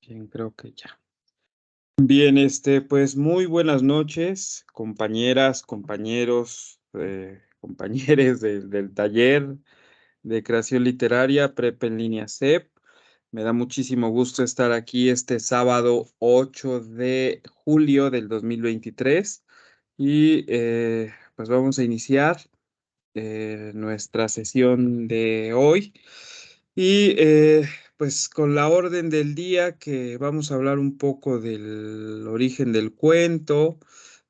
Bien, creo que ya. Bien, pues muy buenas noches, compañeras, compañeros, compañeros del taller de creación literaria Prepa en línea CEP. Me da muchísimo gusto estar aquí este sábado 8 de julio del 2023 y pues vamos a iniciar nuestra sesión de hoy. Y pues con la orden del día que vamos a hablar un poco del origen del cuento.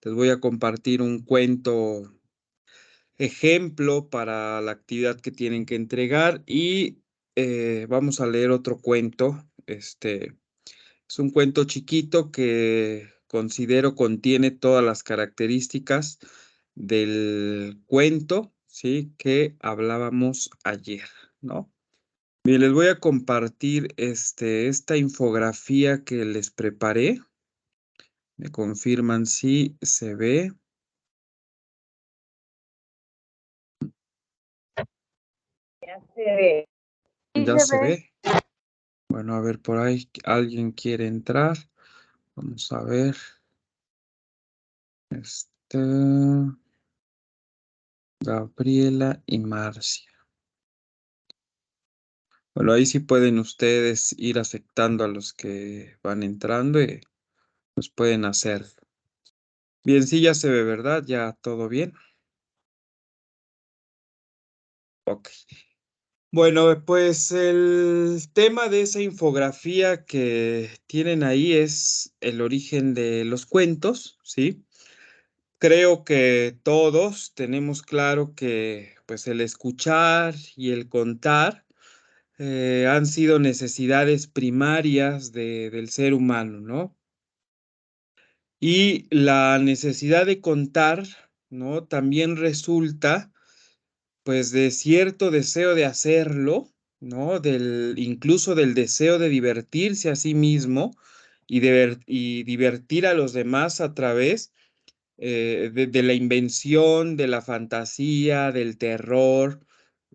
Les voy a compartir un cuento ejemplo para la actividad que tienen que entregar y vamos a leer otro cuento. Es un cuento chiquito que considero contiene todas las características del cuento, ¿sí? Que hablábamos ayer, ¿no? Bien, les voy a compartir esta infografía que les preparé. Me confirman si se ve. Ya se ve. Sí, Ya se ve. ve. Bueno, a ver, por ahí alguien quiere entrar. Vamos a ver. Gabriela y Marcia. Bueno, ahí sí pueden ustedes ir aceptando a los que van entrando y los pueden hacer. Bien, sí, ya se ve, ¿verdad? Ya todo bien. Ok. Bueno, pues el tema de esa infografía que tienen ahí es el origen de los cuentos, ¿sí? Creo que todos tenemos claro que pues el escuchar y el contar han sido necesidades primarias del ser humano, ¿no? Y la necesidad de contar, ¿no? También resulta pues de cierto deseo de hacerlo, ¿no? Incluso del deseo de divertirse a sí mismo y divertir a los demás a través de la invención, de la fantasía, del terror,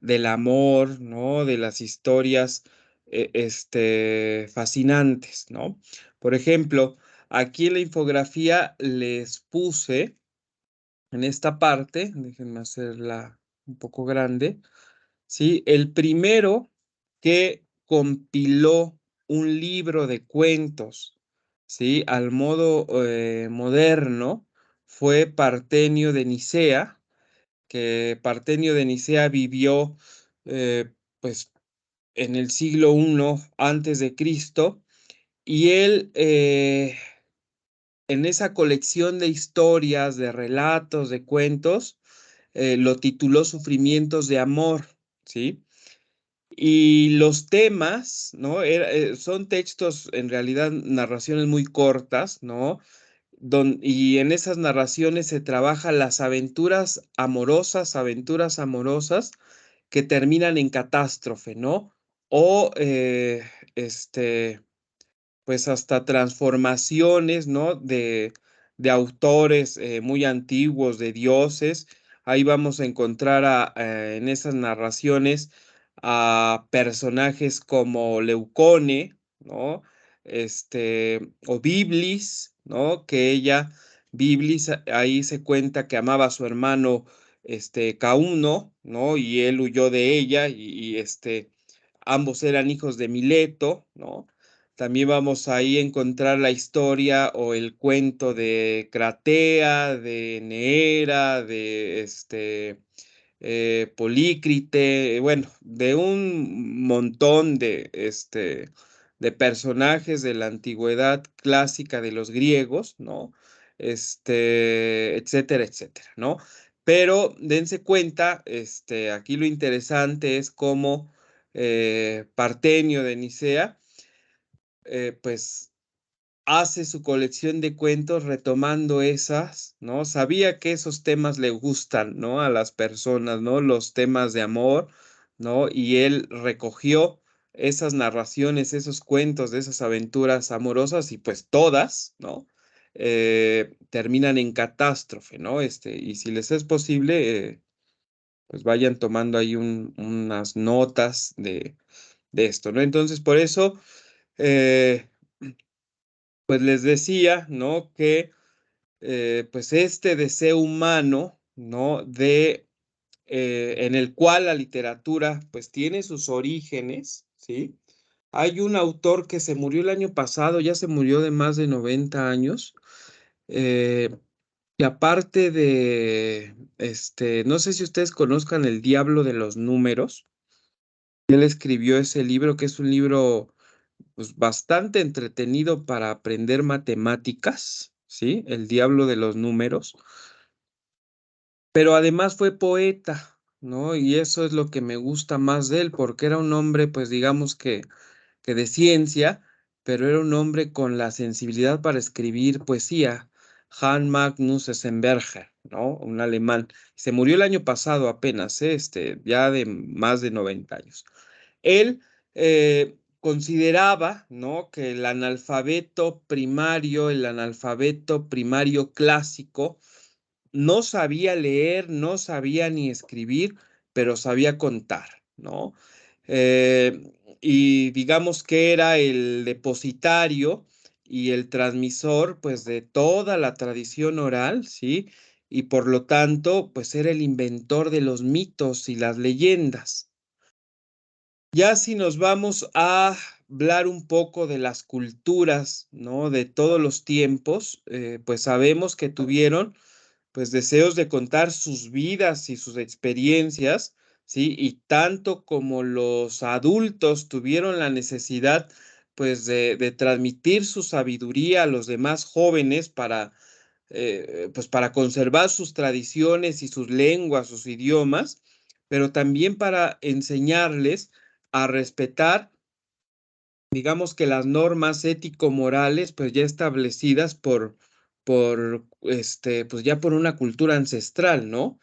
del amor, ¿no? De las historias, fascinantes, ¿no? Por ejemplo, aquí en la infografía les puse en esta parte, déjenme hacerla un poco grande, ¿sí? El primero que compiló un libro de cuentos, ¿sí? Al modo moderno fue Partenio de Nicea, que Partenio de Nicea vivió pues en el siglo I antes de Cristo y él en esa colección de historias, de relatos, de cuentos, lo tituló Sufrimientos de Amor, ¿sí? Y los temas, ¿no? Son textos, en realidad, narraciones muy cortas, ¿no? Y en esas narraciones se trabajan las aventuras amorosas que terminan en catástrofe, ¿no? O, pues hasta transformaciones, ¿no? De autores muy antiguos, de dioses. Ahí vamos a encontrar en esas narraciones a personajes como Leucone, ¿no? O Biblis, ¿no? Biblis, ahí se cuenta que amaba a su hermano, Cauno, ¿no? Y él huyó de ella ambos eran hijos de Mileto, ¿no? También vamos ahí a encontrar la historia o el cuento de Cratea, de Neera, de Polícrite, bueno, de un montón de personajes de la antigüedad clásica de los griegos, ¿no? Etcétera, etcétera, ¿no? Pero dense cuenta, aquí lo interesante es cómo Partenio de Nicea, pues hace su colección de cuentos retomando esas, ¿no? Sabía que esos temas le gustan, ¿no? A las personas, ¿no? Los temas de amor, ¿no? Y él recogió esas narraciones, esos cuentos de esas aventuras amorosas y pues todas, ¿no? Terminan en catástrofe, ¿no? Y si les es posible, pues vayan tomando ahí unas notas de esto, ¿no? Entonces, por eso, eh, pues les decía, ¿no? Que pues este deseo humano, ¿no? En el cual la literatura pues tiene sus orígenes, ¿sí? Hay un autor que se murió el año pasado, ya se murió de más de 90 años, eh, y aparte de, no sé si ustedes conozcan El Diablo de los Números. Él escribió ese libro, que es un libro pues bastante entretenido para aprender matemáticas, ¿sí? El Diablo de los Números, pero además fue poeta, ¿no? Y eso es lo que me gusta más de él, porque era un hombre, pues digamos que de ciencia, pero era un hombre con la sensibilidad para escribir poesía. Hans Magnus Essenberger, ¿no? Un alemán. Se murió el año pasado apenas, ya de más de 90 años. Él consideraba, ¿no? Que el analfabeto primario clásico, no sabía leer, no sabía ni escribir, pero sabía contar, ¿no? Eh, y digamos que era el depositario y el transmisor, pues, de toda la tradición oral, ¿sí? Y por lo tanto, pues, era el inventor de los mitos y las leyendas. Ya si nos vamos a hablar un poco de las culturas, ¿no? De todos los tiempos, pues sabemos que tuvieron pues deseos de contar sus vidas y sus experiencias, ¿sí? Y tanto como los adultos tuvieron la necesidad, pues de transmitir su sabiduría a los demás jóvenes pues para conservar sus tradiciones y sus lenguas, sus idiomas, pero también para enseñarles a respetar, digamos que las normas ético-morales, pues ya establecidas pues ya por una cultura ancestral, ¿no?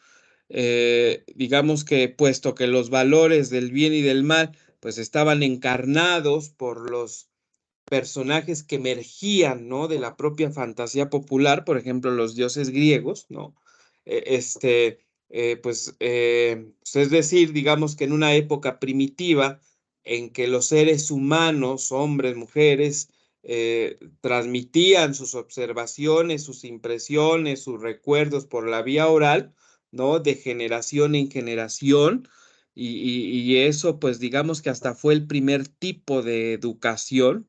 Digamos que puesto que los valores del bien y del mal, pues estaban encarnados por los personajes que emergían, ¿no? De la propia fantasía popular, por ejemplo, los dioses griegos, ¿no? Eh, este, pues es decir, digamos que en una época primitiva en que los seres humanos, hombres, mujeres, transmitían sus observaciones, sus impresiones, sus recuerdos por la vía oral, ¿no? De generación en generación, y eso, pues digamos que hasta fue el primer tipo de educación,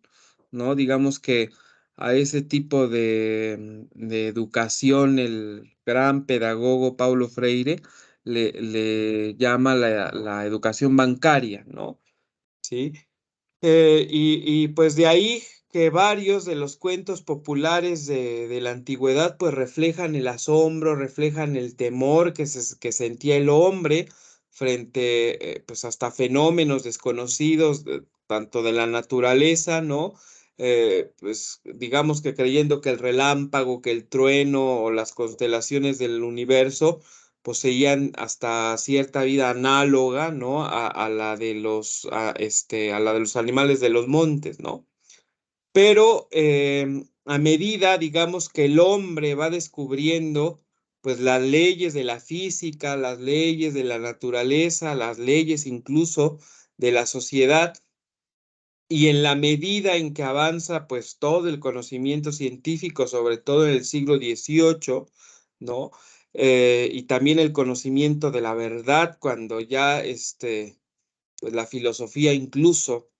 ¿no? Digamos que a ese tipo de educación el gran pedagogo Paulo Freire le llama la educación bancaria, ¿no? Sí. Pues de ahí que varios de los cuentos populares de la antigüedad pues reflejan el asombro, reflejan el temor que sentía el hombre frente pues hasta fenómenos desconocidos, tanto de la naturaleza, ¿no? Pues digamos que creyendo que el relámpago, que el trueno o las constelaciones del universo poseían hasta cierta vida análoga, ¿no? A la de a la de los animales de los montes, ¿no? Pero a medida, digamos, que el hombre va descubriendo, pues las leyes de la física, las leyes de la naturaleza, las leyes incluso de la sociedad, y en la medida en que avanza, pues todo el conocimiento científico, sobre todo en el siglo XVIII, ¿no? Y también el conocimiento de la verdad, cuando ya pues la filosofía incluso,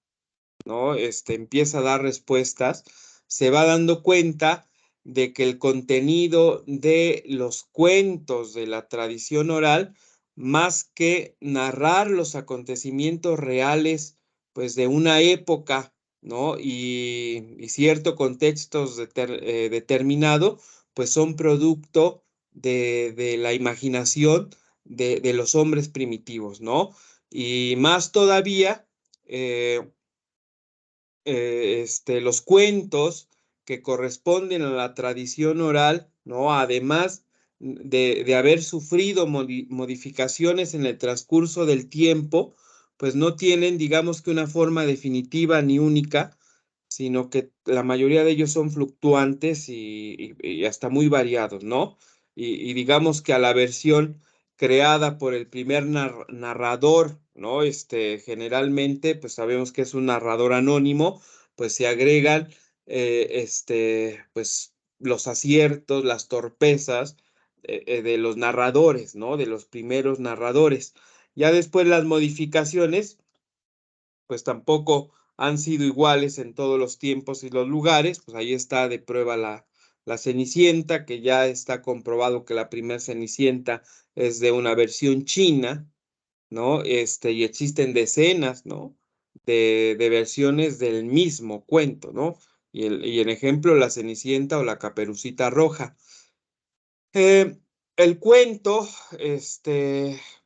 ¿no? Empieza a dar respuestas, se va dando cuenta de que el contenido de los cuentos de la tradición oral, más que narrar los acontecimientos reales, pues de una época, ¿no? Y cierto contextos determinado, pues son producto de la imaginación de los hombres primitivos, ¿no? Y más todavía, eh, los cuentos que corresponden a la tradición oral, ¿no? Además de haber sufrido modificaciones en el transcurso del tiempo, pues no tienen, digamos que una forma definitiva ni única, sino que la mayoría de ellos son fluctuantes y hasta muy variados, ¿no? Y digamos que a la versión creada por el primer narrador, ¿no? Generalmente, pues sabemos que es un narrador anónimo, pues se agregan pues los aciertos, las torpezas de los narradores, ¿no? De los primeros narradores. Ya después las modificaciones, pues tampoco han sido iguales en todos los tiempos y los lugares. Pues ahí está de prueba la Cenicienta, que ya está comprobado que la primera Cenicienta es de una versión china, ¿no? Y existen decenas, ¿no? De versiones del mismo cuento, ¿no? Y en ejemplo, la Cenicienta o la Caperucita Roja. Eh, el cuento,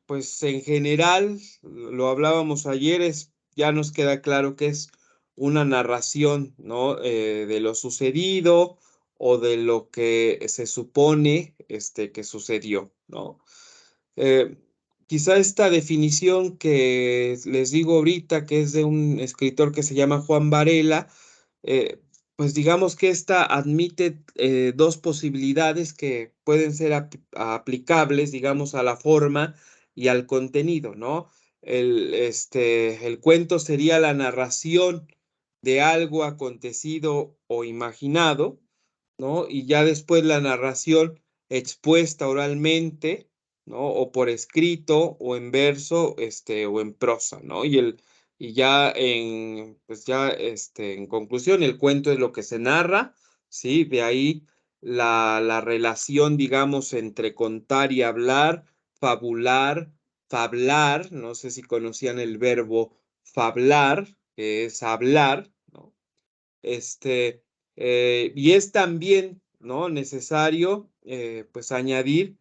pues en general, lo hablábamos ayer, ya nos queda claro que es una narración, ¿no? De lo sucedido o de lo que se supone, que sucedió, ¿no? Eh, Quizá esta definición que les digo ahorita, que es de un escritor que se llama Juan Varela, eh, pues digamos que esta admite dos posibilidades que pueden ser aplicables, digamos, a la forma y al contenido, ¿no? El cuento sería la narración de algo acontecido o imaginado, ¿no? Y ya después la narración expuesta oralmente, ¿no? O por escrito, o en verso, o en prosa, ¿no? Y ya pues ya, en conclusión, el cuento es lo que se narra, ¿sí? De ahí la relación, digamos, entre contar y hablar, fabular, fablar, no sé si conocían el verbo fablar, que es hablar, ¿no? Y es también, ¿no? Necesario, pues añadir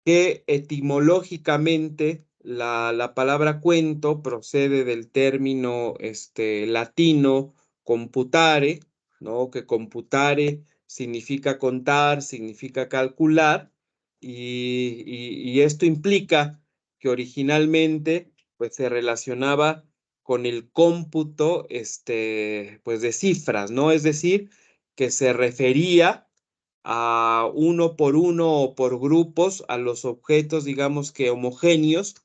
que etimológicamente la palabra cuento procede del término latino computare, ¿no? Que computare significa contar, significa calcular, y esto implica que originalmente pues, se relacionaba con el cómputo pues, de cifras, ¿no? Es decir, que se refería a uno por uno o por grupos a los objetos, digamos que homogéneos,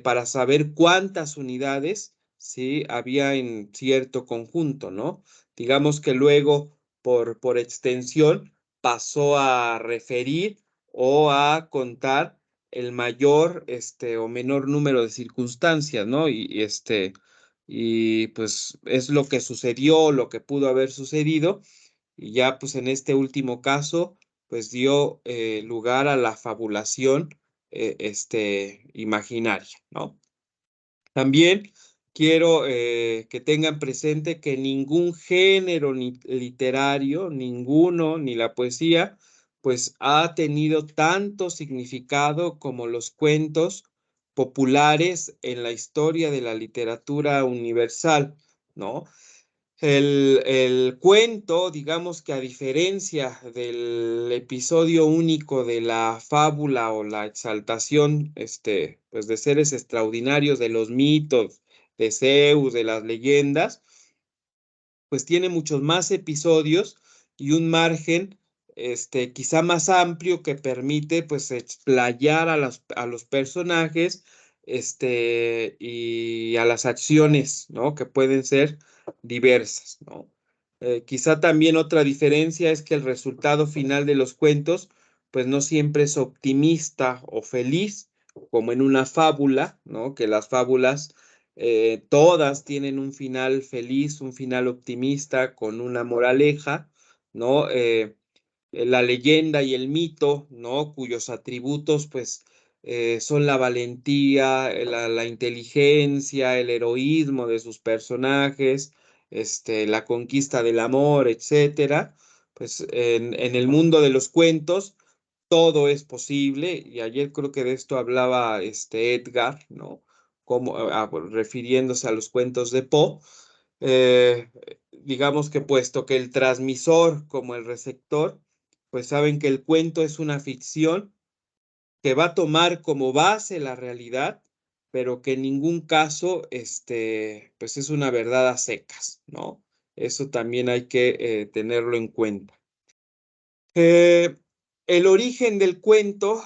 para saber cuántas unidades, ¿sí? Había en cierto conjunto, ¿no? Digamos que luego, por extensión, pasó a referir o a contar el mayor, o menor número de circunstancias, ¿no? Y pues es lo que sucedió, lo que pudo haber sucedido, y ya pues en este último caso, pues dio lugar a la fabulación imaginaria, ¿no? También quiero que tengan presente que ningún género literario, ninguno, ni la poesía, pues ha tenido tanto significado como los cuentos populares en la historia de la literatura universal, ¿no? El cuento, digamos que a diferencia del episodio único de la fábula o la exaltación, pues de seres extraordinarios, de los mitos, de Zeus, de las leyendas, pues tiene muchos más episodios y un margen, quizá más amplio que permite, pues, explayar a los personajes, y a las acciones, ¿no? Que pueden ser diversas, ¿no? Quizá también otra diferencia es que el resultado final de los cuentos, pues, no siempre es optimista o feliz, como en una fábula, ¿no? Que las fábulas todas tienen un final feliz, un final optimista, con una moraleja, ¿no? La leyenda y el mito, ¿no? Cuyos atributos, pues, son la valentía, la inteligencia, el heroísmo de sus personajes, la conquista del amor, etcétera. Pues en el mundo de los cuentos todo es posible, y ayer creo que de esto hablaba Edgar, ¿no? Como, refiriéndose a los cuentos de Poe, eh, digamos que puesto que el transmisor como el receptor, pues saben que el cuento es una ficción que va a tomar como base la realidad, pero que en ningún caso, pues es una verdad a secas, ¿no? Eso también hay que tenerlo en cuenta. El origen del cuento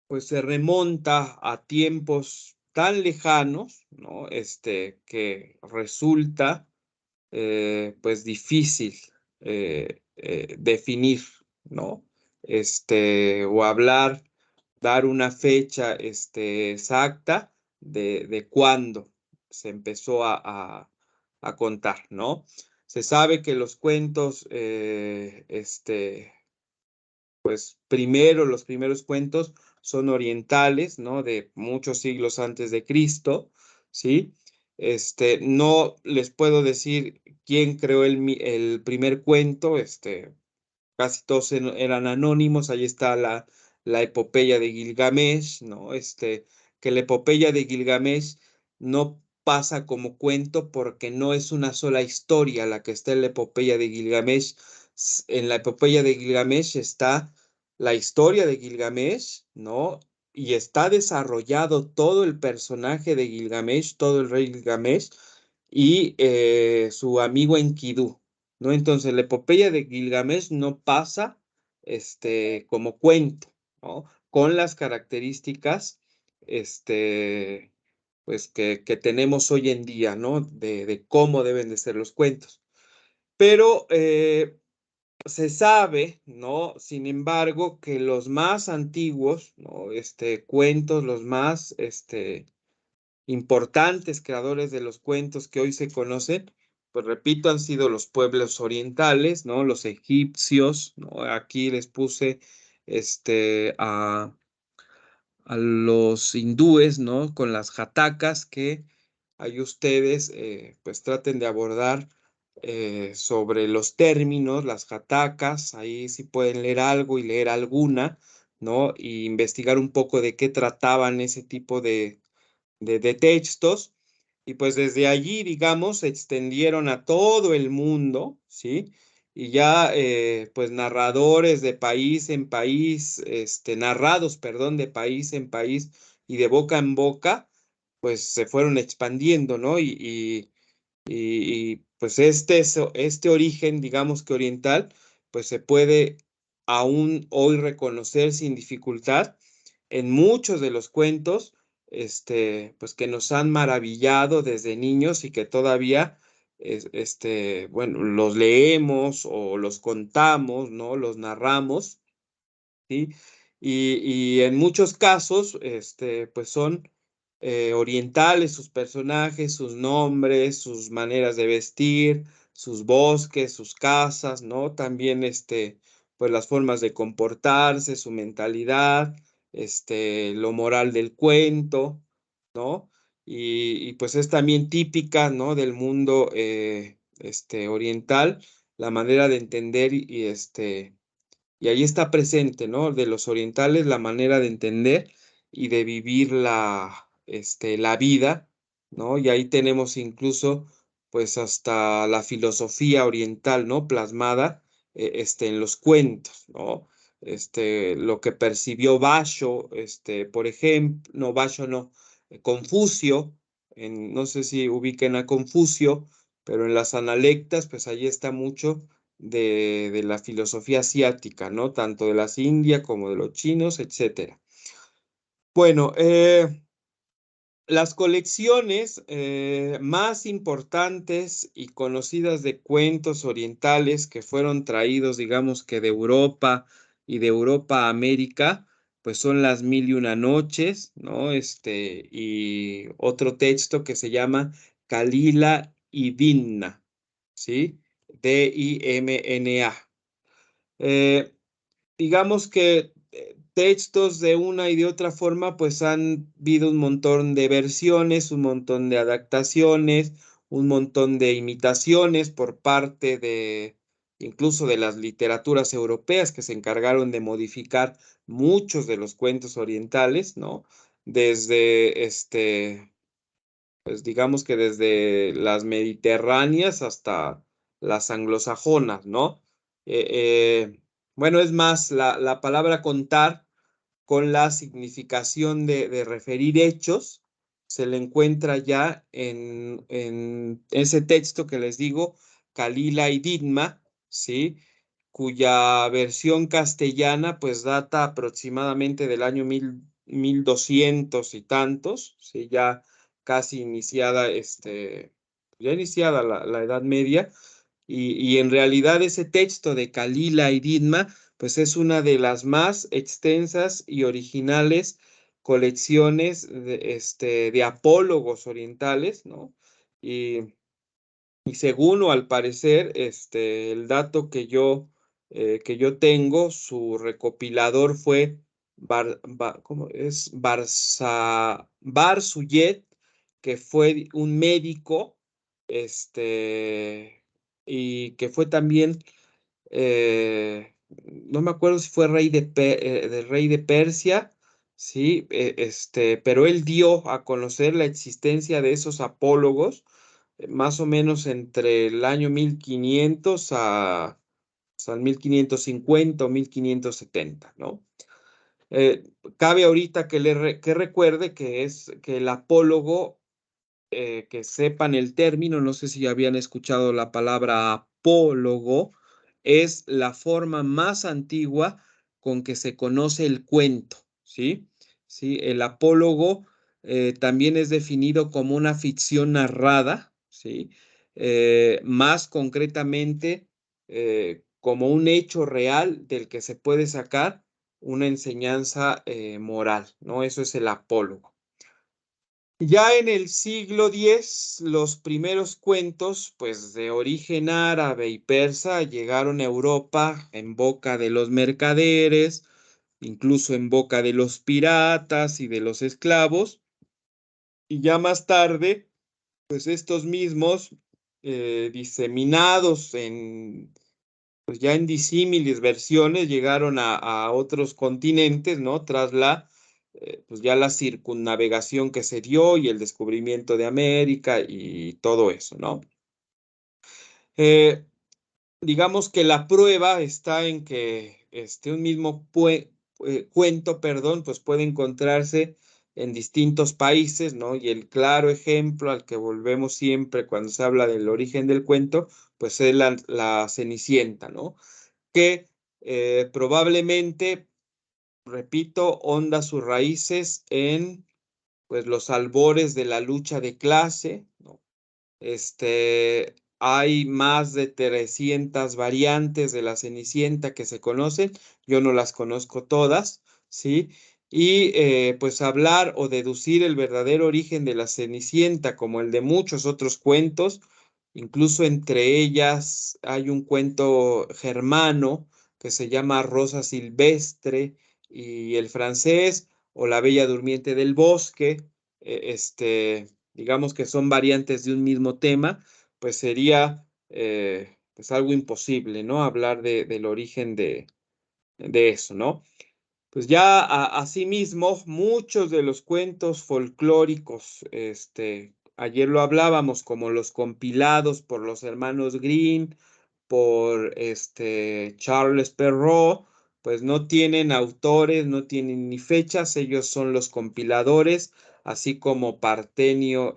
pues se remonta a tiempos tan lejanos, ¿no? Que resulta pues difícil definir, ¿no? O hablar, dar una fecha exacta de cuándo se empezó a contar, ¿no? Se sabe que los cuentos, pues primero, los primeros cuentos son orientales, ¿no? De muchos siglos antes de Cristo, ¿sí? No les puedo decir quién creó el primer cuento, casi todos eran anónimos. Ahí está la epopeya de Gilgamesh, ¿no? Que la epopeya de Gilgamesh no pasa como cuento porque no es una sola historia la que está en la epopeya de Gilgamesh. En la epopeya de Gilgamesh está la historia de Gilgamesh, ¿no? Y está desarrollado todo el personaje de Gilgamesh, todo el rey Gilgamesh y su amigo Enkidu, ¿no? Entonces, la epopeya de Gilgamesh no pasa como cuento, ¿no? Con las características pues que tenemos hoy en día, ¿no? De cómo deben de ser los cuentos. Pero se sabe, ¿no? Sin embargo, que los más antiguos, ¿no? Cuentos, los más importantes creadores de los cuentos que hoy se conocen, pues repito, han sido los pueblos orientales, ¿no? Los egipcios, ¿no? Aquí les puse a los hindúes, ¿no? Con las jatacas que ahí ustedes pues traten de abordar sobre los términos, las jatacas, ahí sí pueden leer algo y leer alguna, ¿no? Y investigar un poco de qué trataban ese tipo de textos, y pues desde allí, digamos, se extendieron a todo el mundo, ¿sí? Y ya, pues narradores de país en país, narrados, perdón, de país en país y de boca en boca, pues se fueron expandiendo, ¿no? Pues este origen, digamos que oriental, pues se puede aún hoy reconocer sin dificultad en muchos de los cuentos, pues que nos han maravillado desde niños y que todavía, bueno, los leemos o los contamos, ¿no? Los narramos, ¿sí? Y en muchos casos, pues son orientales sus personajes, sus nombres, sus maneras de vestir, sus bosques, sus casas, ¿no? También, pues las formas de comportarse, su mentalidad, lo moral del cuento, ¿no? Y pues es también típica, ¿no? Del mundo, oriental, la manera de entender y ahí está presente, ¿no? De los orientales, la manera de entender y de vivir la vida, ¿no? Y ahí tenemos incluso, pues, hasta la filosofía oriental, ¿no? Plasmada, en los cuentos, ¿no? Lo que percibió Basho, por ejemplo, no, Basho no, Confucio, no sé si ubiquen a Confucio, pero en las Analectas, pues ahí está mucho de la filosofía asiática, ¿no? Tanto de las Indias como de los chinos, etcétera. Bueno, las colecciones más importantes y conocidas de cuentos orientales que fueron traídos, digamos que de Europa y de Europa a América, pues son las Mil y una Noches, ¿no? Y otro texto que se llama Kalila y Dimna, ¿sí? Dimna. Eh, digamos que textos de una y de otra forma, pues han habido un montón de versiones, un montón de adaptaciones, un montón de imitaciones por parte de incluso de las literaturas europeas que se encargaron de modificar muchos de los cuentos orientales, ¿no? Desde pues digamos que desde las mediterráneas hasta las anglosajonas, ¿no? Eh, eh, bueno, es más, la palabra contar con la significación de referir hechos se le encuentra ya en ese texto que les digo, Kalila y Didma, ¿sí? Cuya versión castellana pues data aproximadamente del año 1200 y tantos, ¿sí? Ya casi iniciada ya iniciada la Edad Media, y en realidad ese texto de Calila y Ditma, pues es una de las más extensas y originales colecciones de apólogos orientales, ¿no? Y, y según o al parecer, el dato que yo tengo, su recopilador fue ¿cómo es? Barsuyet, que fue un médico, y que fue también, no me acuerdo si fue rey de Persia, sí, pero él dio a conocer la existencia de esos apólogos más o menos entre el año 1500 hasta el 1550 o 1570, ¿no? Eh, Cabe ahorita que recuerde que es que el apólogo, que sepan el término, no sé si habían escuchado la palabra apólogo, es la forma más antigua con que se conoce el cuento, ¿sí? ¿Sí? El apólogo también es definido como una ficción narrada, ¿sí? Más concretamente, como un hecho real del que se puede sacar una enseñanza moral, ¿no? Eso es el apólogo. Ya en el siglo X, los primeros cuentos, pues de origen árabe y persa, llegaron a Europa en boca de los mercaderes, incluso en boca de los piratas y de los esclavos, y ya más tarde, pues estos mismos, diseminados pues ya en disímiles versiones, llegaron a otros continentes, ¿no? Tras pues ya la circunnavegación que se dio y el descubrimiento de América y todo eso, ¿no? Eh, digamos que la prueba está en que un mismo cuento, perdón, pues puede encontrarse en distintos países, ¿no? Y el claro ejemplo al que volvemos siempre cuando se habla del origen del cuento, pues es la Cenicienta, ¿no? Que probablemente, repito, honda sus raíces en pues los albores de la lucha de clase, ¿no? Hay más de 300 variantes de la Cenicienta que se conocen, yo no las conozco todas, ¿sí? Y pues hablar o deducir el verdadero origen de la Cenicienta, como el de muchos otros cuentos, incluso entre ellas hay un cuento germano que se llama Rosa Silvestre y el francés o La Bella Durmiente del Bosque, digamos que son variantes de un mismo tema, pues sería pues algo imposible, ¿no? Hablar del origen de eso, ¿no? Pues ya asimismo, muchos de los cuentos folclóricos, ayer lo hablábamos, como los compilados por los hermanos Grimm, por Charles Perrault, pues no tienen autores, no tienen ni fechas, ellos son los compiladores, así como Partenio,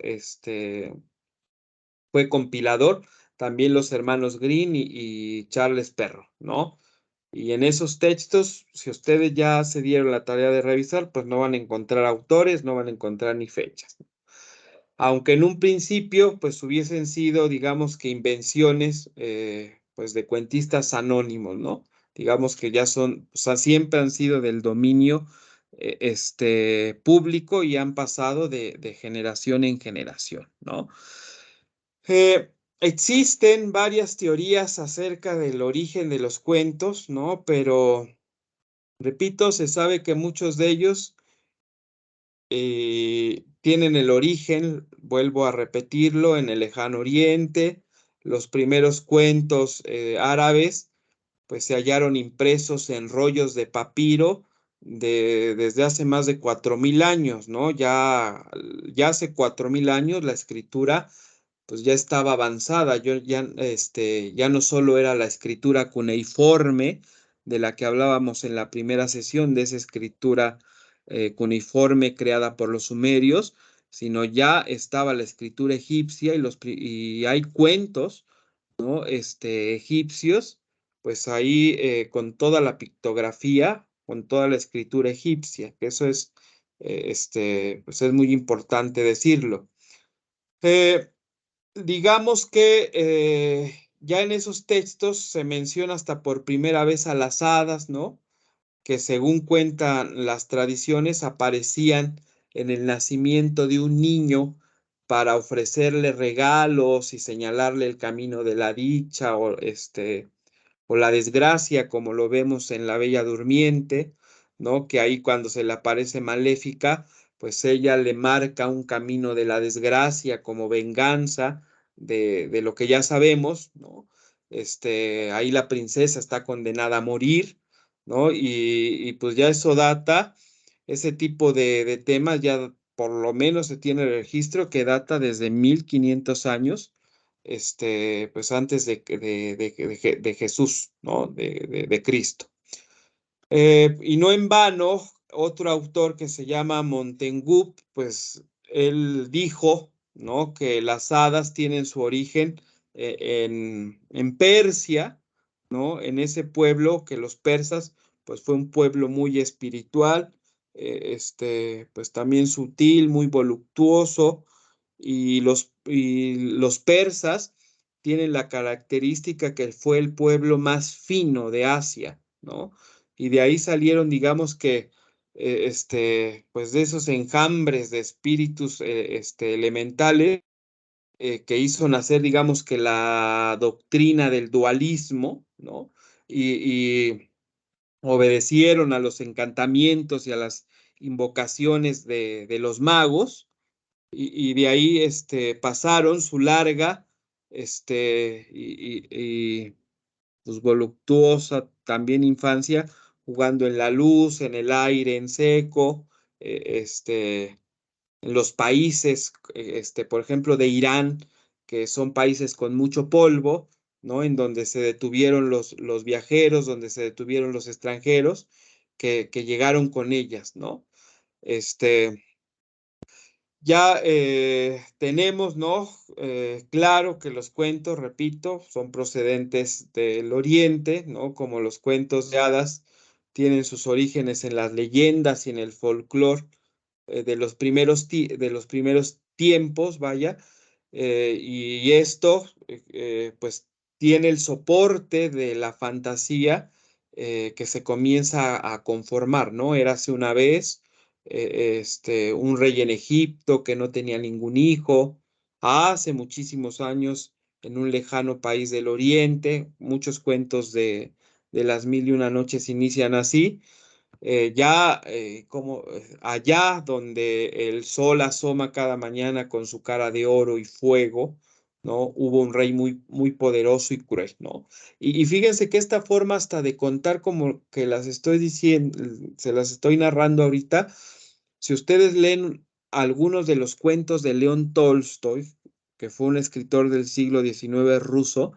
fue compilador, también los hermanos Grimm y Charles Perrault, ¿no? Y en esos textos, si ustedes ya se dieron la tarea de revisar, pues no van a encontrar autores, no van a encontrar ni fechas. Aunque en un principio, pues hubiesen sido, digamos que invenciones, pues de cuentistas anónimos, ¿no? Digamos que ya son, o sea, siempre han sido del dominio, público y han pasado de generación en generación, ¿no? Existen varias teorías acerca del origen de los cuentos, ¿no? Pero repito, se sabe que muchos de ellos tienen el origen, vuelvo a repetirlo, en el lejano oriente. Los primeros cuentos árabes pues se hallaron impresos en rollos de papiro desde hace más de 4000 años, ¿no? Ya hace 4000 años la escritura pues ya estaba avanzada. Ya no solo era la escritura cuneiforme de la que hablábamos en la primera sesión, de esa escritura cuneiforme creada por los sumerios, sino ya estaba la escritura egipcia y hay cuentos, ¿no? Egipcios, pues ahí con toda la pictografía, con toda la escritura egipcia, que eso es, pues es muy importante decirlo. Eh, digamos que ya en esos textos se menciona hasta por primera vez a las hadas, ¿no? Que según cuentan las tradiciones aparecían en el nacimiento de un niño para ofrecerle regalos y señalarle el camino de la dicha o la desgracia, como lo vemos en La Bella Durmiente, ¿no? Que ahí cuando se le aparece Maléfica, pues ella le marca un camino de la desgracia como venganza de lo que ya sabemos, ¿no? Ahí la princesa está condenada a morir, ¿no? Y pues ya eso data, ese tipo de temas ya por lo menos se tiene registro que data desde 1500 años, pues antes de Jesús, ¿no? De Cristo. Y no en vano, otro autor que se llama Montaigu, pues él dijo, ¿no? Que las hadas tienen su origen en Persia, ¿no? En ese pueblo que los persas, pues fue un pueblo muy espiritual, pues también sutil, muy voluptuoso, y los persas tienen la característica que fue el pueblo más fino de Asia, ¿no? Y de ahí salieron, digamos que, pues de esos enjambres de espíritus elementales que hizo nacer, digamos que la doctrina del dualismo, ¿no? Y obedecieron a los encantamientos y a las invocaciones de los magos, y de ahí pasaron su larga y pues voluptuosa también infancia, jugando en la luz, en el aire, en seco, en los países, por ejemplo, de Irán, que son países con mucho polvo, ¿no? En donde se detuvieron los viajeros, donde se detuvieron los extranjeros que llegaron con ellas, ¿no? Ya tenemos, ¿no? Claro que los cuentos, repito, son procedentes del Oriente, ¿no? Como los cuentos de hadas tienen sus orígenes en las leyendas y en el folclore de los primeros tiempos, vaya, y esto, pues, tiene el soporte de la fantasía que se comienza a conformar, ¿no? Érase una vez un rey en Egipto que no tenía ningún hijo, hace muchísimos años en un lejano país del Oriente, muchos cuentos de las mil y una noches inician así, ya como allá donde el sol asoma cada mañana con su cara de oro y fuego, ¿no? Hubo un rey muy, muy poderoso y cruel, ¿no? Y fíjense que esta forma hasta de contar como que las estoy diciendo, se las estoy narrando ahorita, si ustedes leen algunos de los cuentos de León Tolstoy, que fue un escritor del siglo XIX ruso,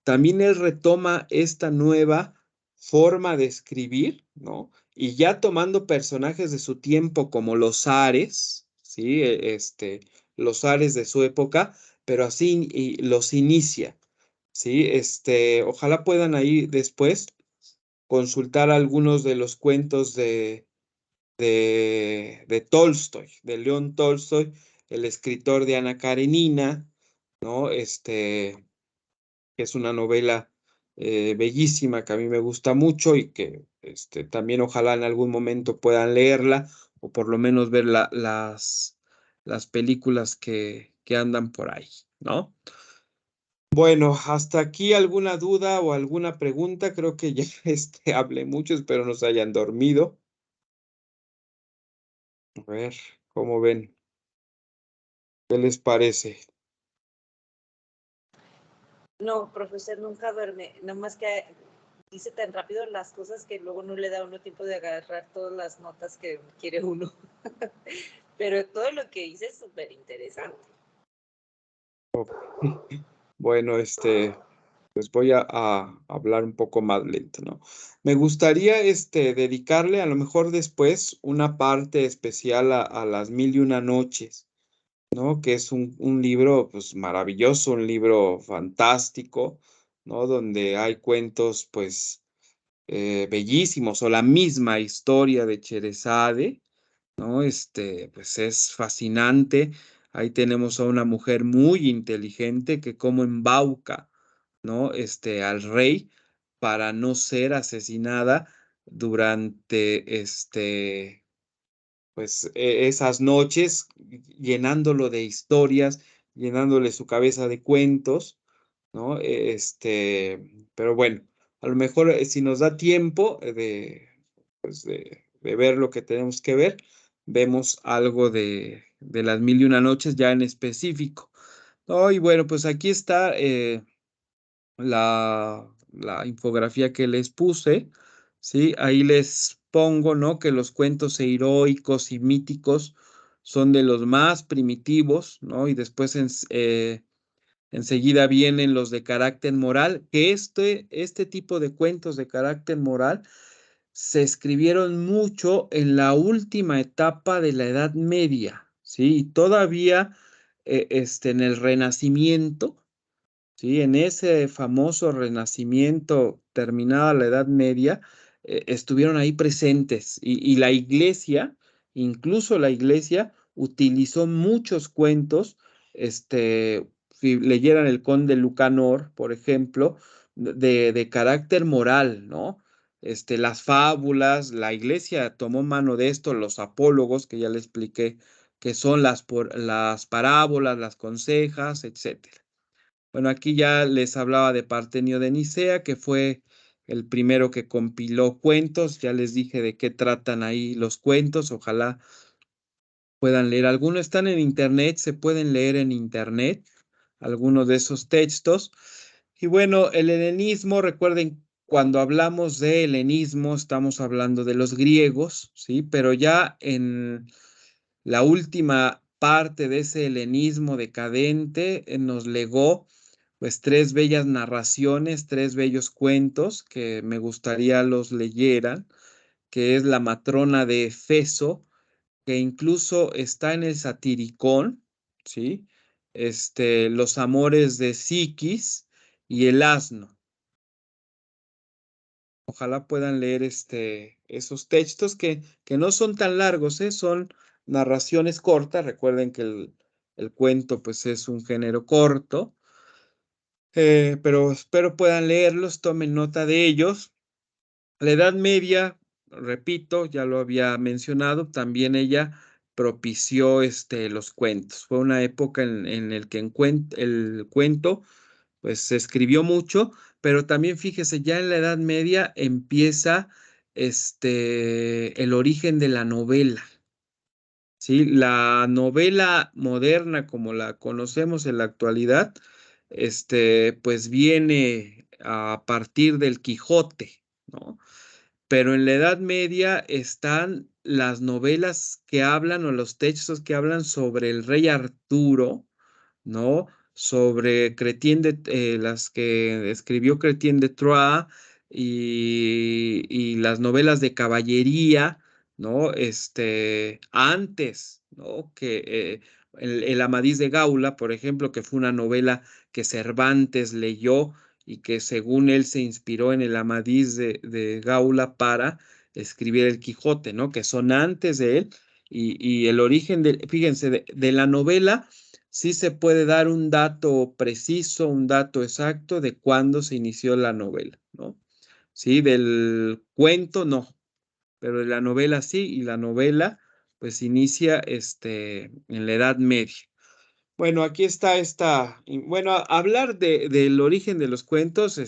también él retoma esta nueva forma de escribir, ¿no? Y ya tomando personajes de su tiempo como los zares, ¿sí? Los zares de su época, pero así los inicia, ¿sí? Ojalá puedan ahí después consultar algunos de los cuentos de Tolstoy, de León Tolstoy, el escritor de Ana Karenina, ¿no? Que es una novela bellísima que a mí me gusta mucho y que también ojalá en algún momento puedan leerla o por lo menos ver las películas que andan por ahí, ¿no? Bueno, hasta aquí alguna duda o alguna pregunta. Creo que ya hablé mucho, espero no se hayan dormido. A ver, ¿cómo ven? ¿Qué les parece? No, profesor, nunca duerme, nada más que dice tan rápido las cosas que luego no le da uno tiempo de agarrar todas las notas que quiere uno. Pero todo lo que dice es súper interesante. Bueno, pues voy a hablar un poco más lento, ¿no? Me gustaría dedicarle a lo mejor después una parte especial a las mil y una noches, ¿no? Que es un libro pues maravilloso, un libro fantástico, ¿no? Donde hay cuentos pues bellísimos o la misma historia de Sherezade, ¿no? Pues es fascinante. Ahí tenemos a una mujer muy inteligente que como embauca, ¿no? Al rey para no ser asesinada durante pues esas noches, llenándolo de historias, llenándole su cabeza de cuentos, ¿no? Pero bueno, a lo mejor si nos da tiempo pues de ver lo que tenemos que ver, vemos algo de las mil y una noches ya en específico. ¿No? Y bueno, pues aquí está la infografía que les puse, ¿sí? Ahí les pongo, ¿no? Que los cuentos heroicos y míticos son de los más primitivos, ¿no? Y después enseguida vienen los de carácter moral, que este tipo de cuentos de carácter moral se escribieron mucho en la última etapa de la Edad Media, ¿sí? Y todavía en el Renacimiento. Sí, en ese famoso renacimiento terminada la Edad Media, estuvieron ahí presentes y la iglesia, incluso la iglesia, utilizó muchos cuentos, si leyeran el Conde Lucanor, por ejemplo, de carácter moral, ¿no? Las fábulas, la iglesia tomó mano de esto, los apólogos, que ya le expliqué, que son las parábolas, las consejas, etcétera. Bueno, aquí ya les hablaba de Partenio de Nicea, que fue el primero que compiló cuentos. Ya les dije de qué tratan ahí los cuentos. Ojalá puedan leer. Algunos están en internet, se pueden leer en internet, algunos de esos textos. Y bueno, el helenismo, recuerden, cuando hablamos de helenismo, estamos hablando de los griegos, ¿sí? Pero ya en la última parte de ese helenismo decadente nos legó pues tres bellas narraciones, tres bellos cuentos que me gustaría los leyeran, que es La matrona de Efeso, que incluso está en el Satiricón, ¿sí? Los amores de Psiquis y El asno. Ojalá puedan leer esos textos que no son tan largos, ¿eh? Son narraciones cortas. Recuerden que el cuento pues es un género corto, pero espero puedan leerlos, tomen nota de ellos. La Edad Media, repito, ya lo había mencionado, también ella propició los cuentos. Fue una época en el que el cuento pues se escribió mucho, pero también fíjese, ya en la Edad Media empieza el origen de la novela. ¿Sí? La novela moderna, como la conocemos en la actualidad, pues viene a partir del Quijote, ¿no? Pero en la Edad Media están las novelas que hablan o los textos que hablan sobre el rey Arturo, ¿no? Sobre las que escribió Chrétien de Troyes y las novelas de caballería, ¿no? Antes, ¿no? Que el Amadís de Gaula, por ejemplo, que fue una novela que Cervantes leyó y que según él se inspiró en el Amadís de Gaula para escribir el Quijote, ¿no? Que son antes de él y el origen fíjense, de la novela sí se puede dar un dato preciso, un dato exacto de cuándo se inició la novela, ¿no? Sí, del cuento no, pero de la novela sí, y la novela pues inicia en la Edad Media. Bueno, aquí está bueno, hablar del origen de los cuentos,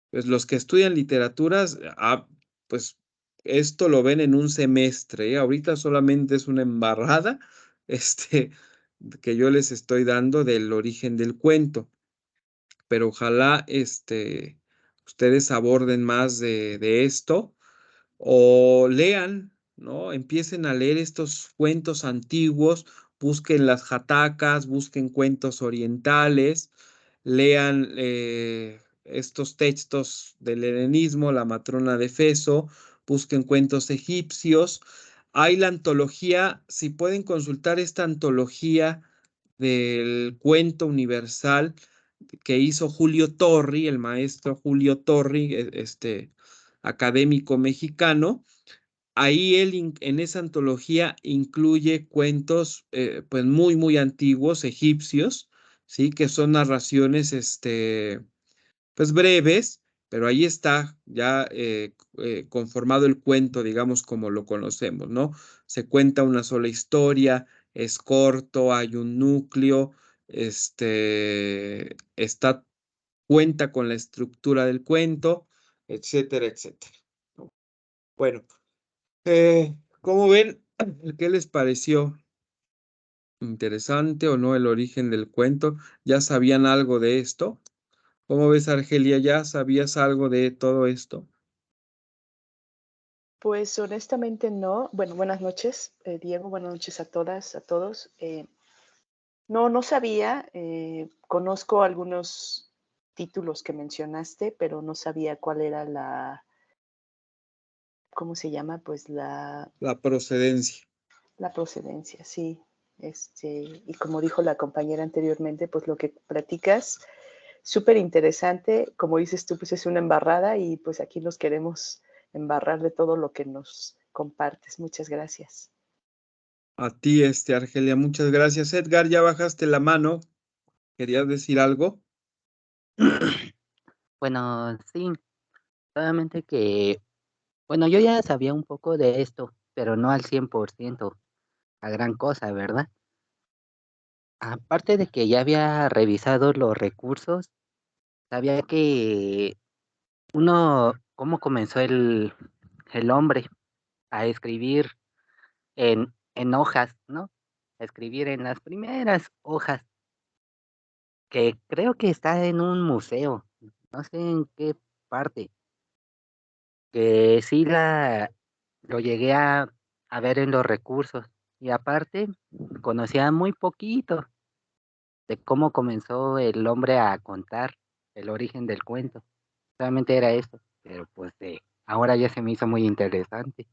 pues los que estudian literaturas, pues esto lo ven en un semestre, ¿eh? Ahorita solamente es una embarrada, este, que yo les estoy dando del origen del cuento, pero ojalá, ustedes aborden más de esto o lean, ¿no? Empiecen a leer estos cuentos antiguos, busquen las jatacas, busquen cuentos orientales, lean estos textos del helenismo, la matrona de Efeso, busquen cuentos egipcios. Hay la antología, si pueden consultar esta antología del cuento universal que hizo Julio Torri, el maestro Julio Torri, académico mexicano. ahí él en esa antología incluye cuentos pues muy, muy antiguos, egipcios, ¿sí? Que son narraciones pues breves, pero ahí está ya conformado el cuento, digamos, como lo conocemos, ¿no? Se cuenta una sola historia, es corto, hay un núcleo, cuenta con la estructura del cuento, etcétera, etcétera, ¿no? Bueno, ¿cómo ven? ¿Qué les pareció? ¿Interesante o no el origen del cuento? ¿Ya sabían algo de esto? ¿Cómo ves, Argelia? ¿Ya sabías algo de todo esto? Pues honestamente no. Bueno, buenas noches, Diego. Buenas noches a todas, a todos. No sabía. Conozco algunos títulos que mencionaste, pero no sabía cuál era ¿cómo se llama? Pues La procedencia. la procedencia, sí. Y como dijo la compañera anteriormente, pues lo que platicas, súper interesante. Como dices tú, pues es una embarrada y pues aquí nos queremos embarrar de todo lo que nos compartes. Muchas gracias. A ti, Argelia, muchas gracias. Edgar, ya bajaste la mano. ¿Querías decir algo? Bueno, sí, solamente que, bueno, yo ya sabía un poco de esto, pero no al 100%, la gran cosa, ¿verdad? Aparte de que ya había revisado los recursos, sabía que cómo comenzó el hombre a escribir en hojas, ¿no? A escribir en las primeras hojas, que creo que está en un museo, no sé en qué parte, que sí lo llegué a ver en los recursos. Y aparte, conocía muy poquito de cómo comenzó el hombre a contar el origen del cuento. Solamente era eso, pero pues ahora ya se me hizo muy interesante.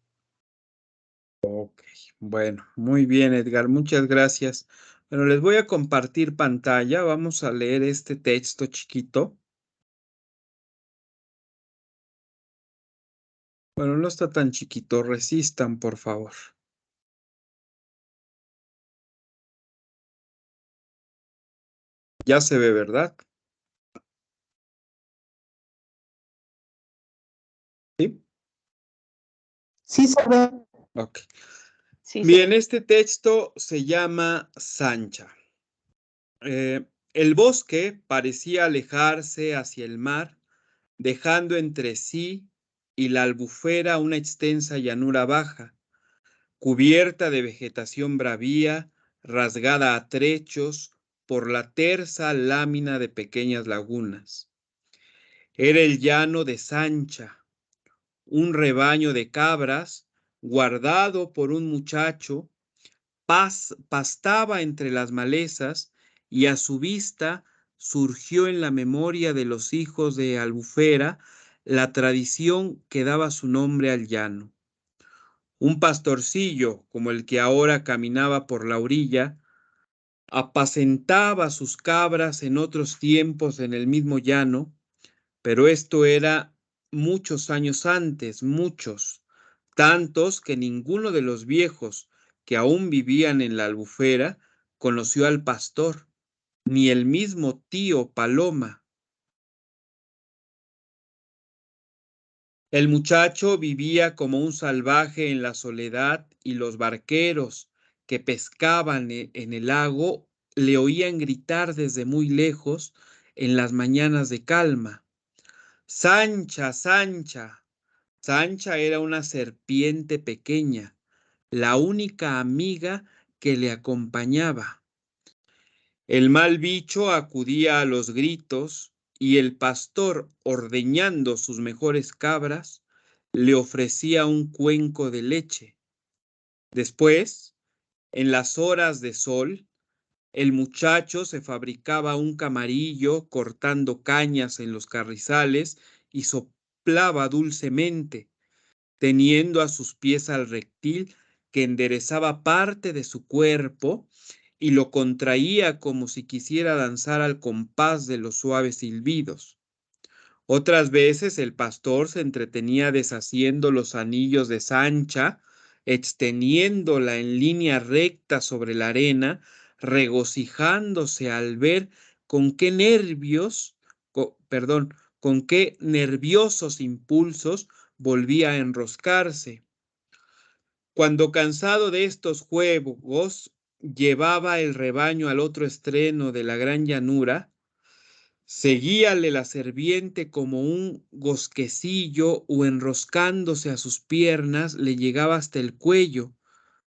Ok, bueno, muy bien, Edgar, muchas gracias. Bueno, les voy a compartir pantalla. Vamos a leer este texto chiquito. Bueno, no está tan chiquito. Resistan, por favor. Ya se ve, ¿verdad? Sí. Sí, se ve. Ok. Sí, se Bien, ve. este texto se llama Sancha. El bosque parecía alejarse hacia el mar, dejando entre sí y la albufera una extensa llanura baja, cubierta de vegetación bravía, rasgada a trechos por la tersa lámina de pequeñas lagunas. Era el llano de Sancha, un rebaño de cabras, guardado por un muchacho, pastaba entre las malezas y a su vista surgió en la memoria de los hijos de Albufera la tradición que daba su nombre al llano. Un pastorcillo, como el que ahora caminaba por la orilla, apacentaba sus cabras en otros tiempos en el mismo llano, pero esto era muchos años antes, muchos, tantos que ninguno de los viejos que aún vivían en la albufera conoció al pastor, ni el mismo tío Paloma. El muchacho vivía como un salvaje en la soledad y los barqueros que pescaban en el lago le oían gritar desde muy lejos en las mañanas de calma. Sancha, Sancha. Sancha era una serpiente pequeña, la única amiga que le acompañaba. El mal bicho acudía a los gritos y el pastor, ordeñando sus mejores cabras, le ofrecía un cuenco de leche. Después, en las horas de sol, el muchacho se fabricaba un camarillo cortando cañas en los carrizales y soplaba dulcemente, teniendo a sus pies al reptil que enderezaba parte de su cuerpo y lo contraía como si quisiera danzar al compás de los suaves silbidos. Otras veces el pastor se entretenía deshaciendo los anillos de Sancha, extendiéndola en línea recta sobre la arena, regocijándose al ver con qué con qué nerviosos impulsos volvía a enroscarse. Cuando cansado de estos juegos, llevaba el rebaño al otro extremo de la gran llanura, seguíale la serviente como un gosquecillo o enroscándose a sus piernas le llegaba hasta el cuello,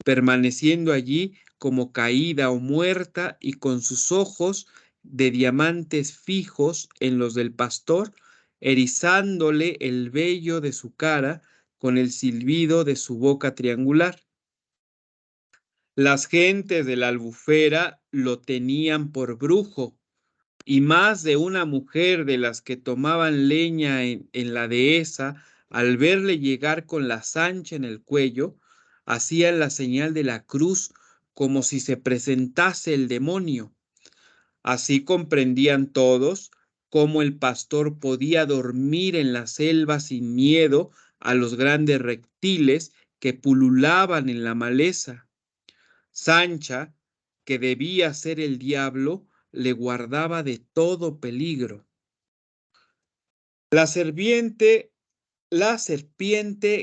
permaneciendo allí como caída o muerta y con sus ojos de diamantes fijos en los del pastor, erizándole el vello de su cara con el silbido de su boca triangular. Las gentes de la Albufera lo tenían por brujo, y más de una mujer de las que tomaban leña en la dehesa, al verle llegar con la Sancha en el cuello, hacían la señal de la cruz como si se presentase el demonio. Así comprendían todos cómo el pastor podía dormir en la selva sin miedo a los grandes reptiles que pululaban en la maleza. Sancha, que debía ser el diablo, le guardaba de todo peligro. La serpiente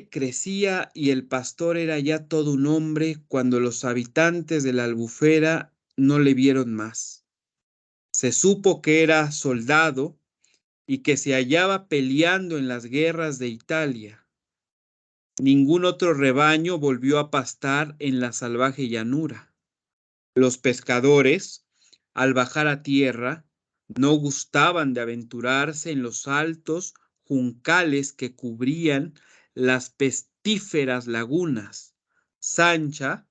crecía y el pastor era ya todo un hombre cuando los habitantes de la Albufera no le vieron más. Se supo que era soldado y que se hallaba peleando en las guerras de Italia. Ningún otro rebaño volvió a pastar en la salvaje llanura. Los pescadores, al bajar a tierra, no gustaban de aventurarse en los altos juncales que cubrían las pestíferas lagunas. Sancha,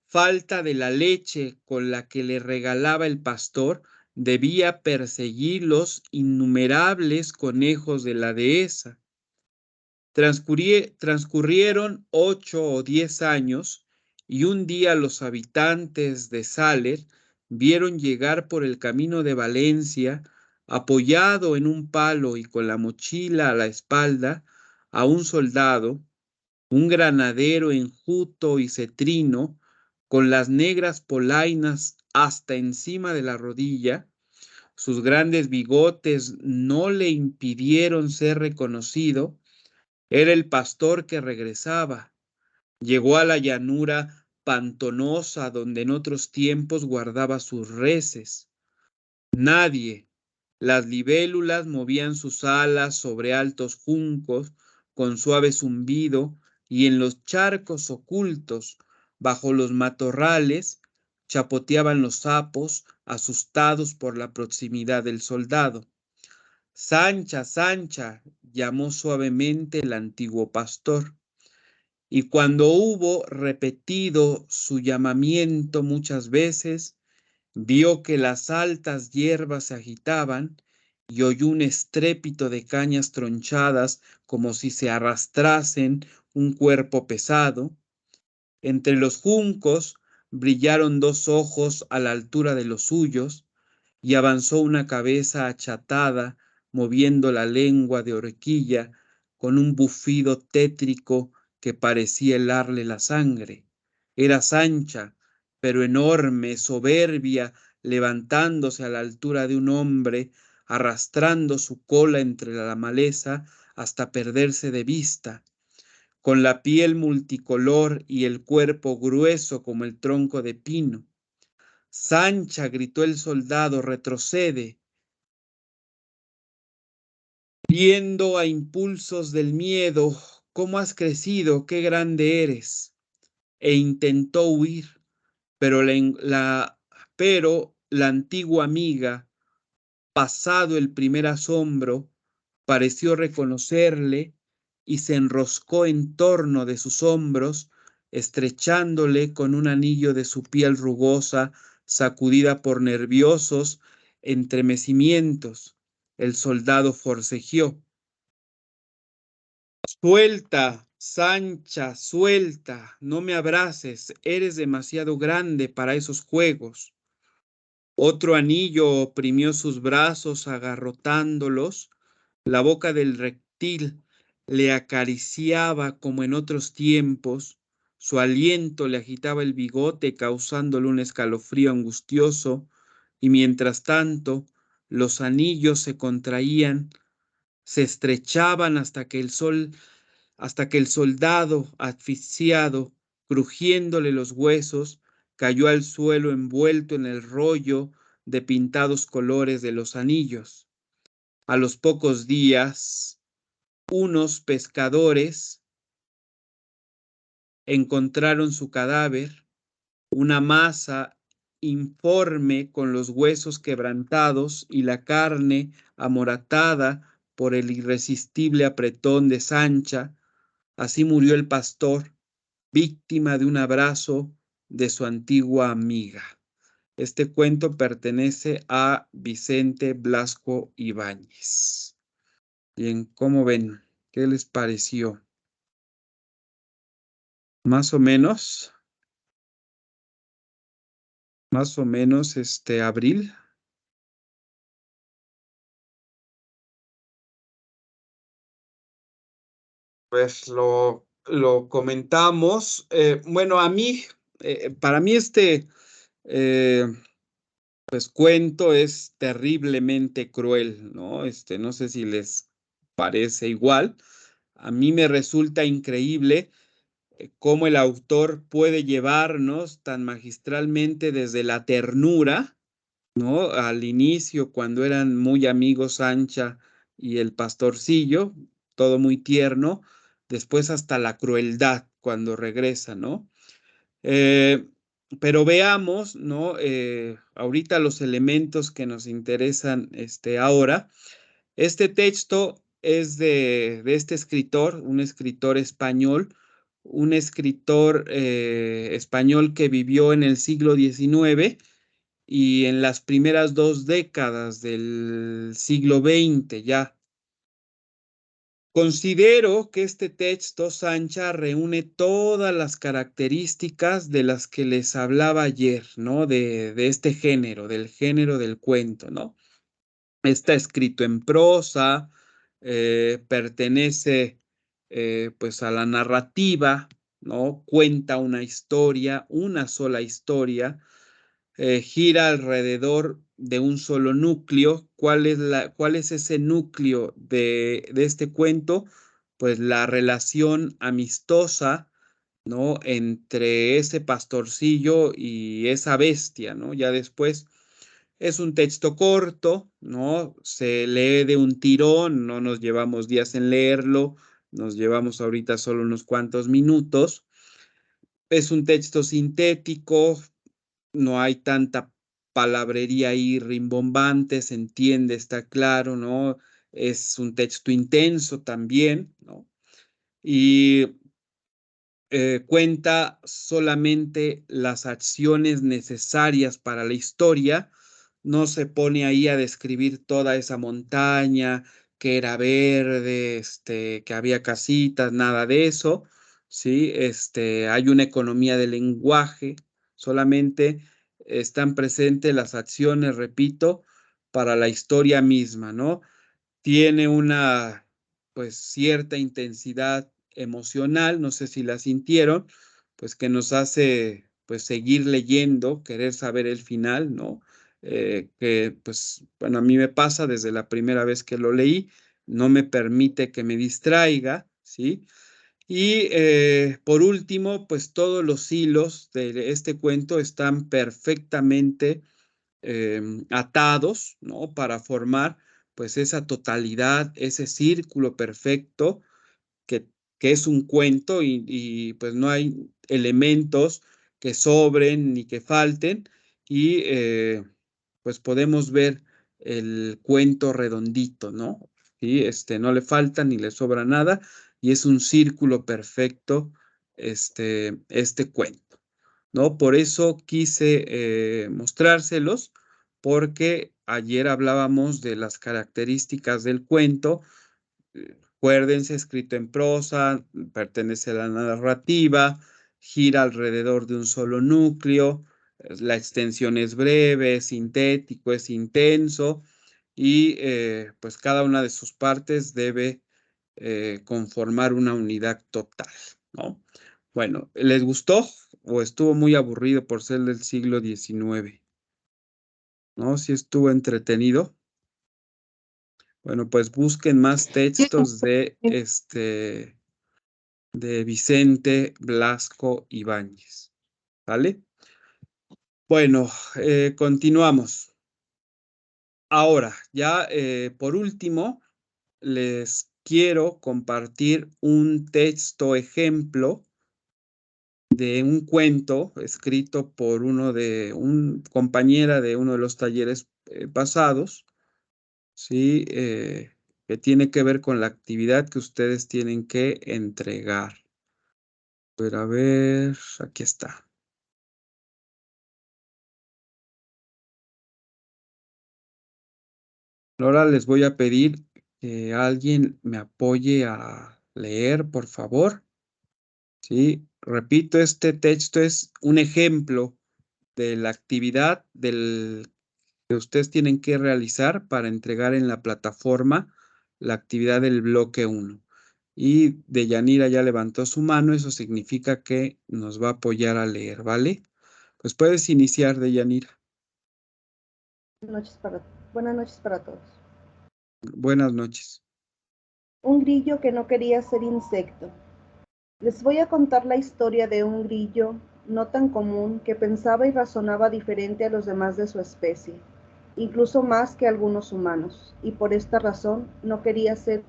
falta de la leche con la que le regalaba el pastor, debía perseguir los innumerables conejos de la dehesa. Transcurrieron 8 o 10 años y un día los habitantes de Saler vieron llegar por el camino de Valencia, apoyado en un palo y con la mochila a la espalda, a un soldado, un granadero enjuto y cetrino, con las negras polainas hasta encima de la rodilla. Sus grandes bigotes no le impidieron ser reconocido. Era el pastor que regresaba. Llegó a la llanura pantanosa donde en otros tiempos guardaba sus reses. Nadie. Las libélulas movían sus alas sobre altos juncos con suave zumbido y en los charcos ocultos, bajo los matorrales, chapoteaban los sapos, asustados por la proximidad del soldado. Sancha, Sancha, llamó suavemente el antiguo pastor. Y cuando hubo repetido su llamamiento muchas veces, vio que las altas hierbas se agitaban y oyó un estrépito de cañas tronchadas como si se arrastrasen un cuerpo pesado. Entre los juncos brillaron dos ojos a la altura de los suyos y avanzó una cabeza achatada, moviendo la lengua de horquilla con un bufido tétrico que parecía helarle la sangre. Era Sancha, pero enorme, soberbia, levantándose a la altura de un hombre, arrastrando su cola entre la maleza hasta perderse de vista, con la piel multicolor y el cuerpo grueso como el tronco de pino. Sancha, gritó el soldado, retrocede. Viendo a impulsos del miedo, cómo has crecido, qué grande eres. E intentó huir, pero la antigua amiga, pasado el primer asombro, pareció reconocerle y se enroscó en torno de sus hombros, estrechándole con un anillo de su piel rugosa, sacudida por nerviosos estremecimientos. El soldado forcejeó. Suelta, Sancha, suelta, no me abraces, eres demasiado grande para esos juegos. Otro anillo oprimió sus brazos agarrotándolos. La boca del reptil le acariciaba como en otros tiempos. Su aliento le agitaba el bigote, causándole un escalofrío angustioso, y mientras tanto los anillos se contraían, se estrechaban hasta que el soldado, asfixiado, crujiéndole los huesos, cayó al suelo envuelto en el rollo de pintados colores de los anillos. A los pocos días, unos pescadores encontraron su cadáver, una masa informe con los huesos quebrantados y la carne amoratada por el irresistible apretón de Sancha. Así murió el pastor, víctima de un abrazo de su antigua amiga. Este cuento pertenece a Vicente Blasco Ibáñez. Bien, ¿cómo ven? ¿Qué les pareció? Más o menos, Abril. Pues lo comentamos. Bueno, a mí, para mí eh, pues cuento es terriblemente cruel, ¿no? No sé si les parece igual. A mí me resulta increíble cómo el autor puede llevarnos tan magistralmente desde la ternura, ¿no? Al inicio, cuando eran muy amigos Sancha y el pastorcillo, todo muy tierno, después hasta la crueldad cuando regresa, ¿no? Eh, pero veamos, ¿no? Ahorita los elementos que nos interesan ahora. Este texto es de este escritor, un escritor español, español que vivió en el siglo XIX y en las primeras 2 décadas del siglo XX ya. Considero que este texto, Sancha, reúne todas las características de las que les hablaba ayer, ¿no? De este género, del género del cuento, ¿no? Está escrito en prosa, pertenece pues a la narrativa, ¿no? Cuenta una historia, una sola historia, gira alrededor de un solo núcleo. ¿Cuál es ese núcleo de este cuento? Pues la relación amistosa, ¿no? Entre ese pastorcillo y esa bestia, ¿no? Ya después es un texto corto, ¿no? Se lee de un tirón, no nos llevamos días en leerlo, nos llevamos ahorita solo unos cuantos minutos. Es un texto sintético, no hay tanta palabrería ahí rimbombante, se entiende, está claro, ¿no? Es un texto intenso también, ¿no? Y cuenta solamente las acciones necesarias para la historia, no se pone ahí a describir toda esa montaña, que era verde, que había casitas, nada de eso, ¿sí? Hay una economía del lenguaje, solamente están presentes las acciones, repito, para la historia misma, ¿no? Tiene una, pues, cierta intensidad emocional, no sé si la sintieron, pues que nos hace, pues, seguir leyendo, querer saber el final, ¿no? Que, pues, bueno, a mí me pasa desde la primera vez que lo leí, no me permite que me distraiga, ¿sí? Y por último, pues todos los hilos de este cuento están perfectamente atados, ¿no? Para formar pues esa totalidad, ese círculo perfecto que, que es un cuento pues no hay elementos que sobren ni que falten y pues podemos ver el cuento redondito, ¿no? Y no le falta ni le sobra nada y es un círculo perfecto este cuento, ¿no? Por eso quise mostrárselos, porque ayer hablábamos de las características del cuento, Acuérdense, escrito en prosa, pertenece a la narrativa, gira alrededor de un solo núcleo, la extensión es breve, es sintético, es intenso y pues cada una de sus partes debe conformar una unidad total, ¿no? Bueno, ¿les gustó o estuvo muy aburrido por ser del siglo XIX? ¿No? ¿Sí estuvo entretenido? Bueno, pues busquen más textos de de Vicente Blasco Ibáñez, ¿vale? Bueno, continuamos. Ahora, ya por último, les quiero compartir un texto ejemplo de un cuento escrito por un compañera de uno de los talleres pasados, ¿sí? Que tiene que ver con la actividad que ustedes tienen que entregar. Pero a ver, aquí está. Ahora les voy a pedir que alguien me apoye a leer, por favor. Sí, repito, este texto es un ejemplo de la actividad que ustedes tienen que realizar para entregar en la plataforma la actividad del bloque 1. Y Deyanira ya levantó su mano, eso significa que nos va a apoyar a leer, ¿vale? Pues puedes iniciar, Deyanira. Buenas noches para todos. Buenas noches. Un grillo que no quería ser insecto. Les voy a contar la historia de un grillo no tan común que pensaba y razonaba diferente a los demás de su especie, incluso más que algunos humanos, y por esta razón no quería ser.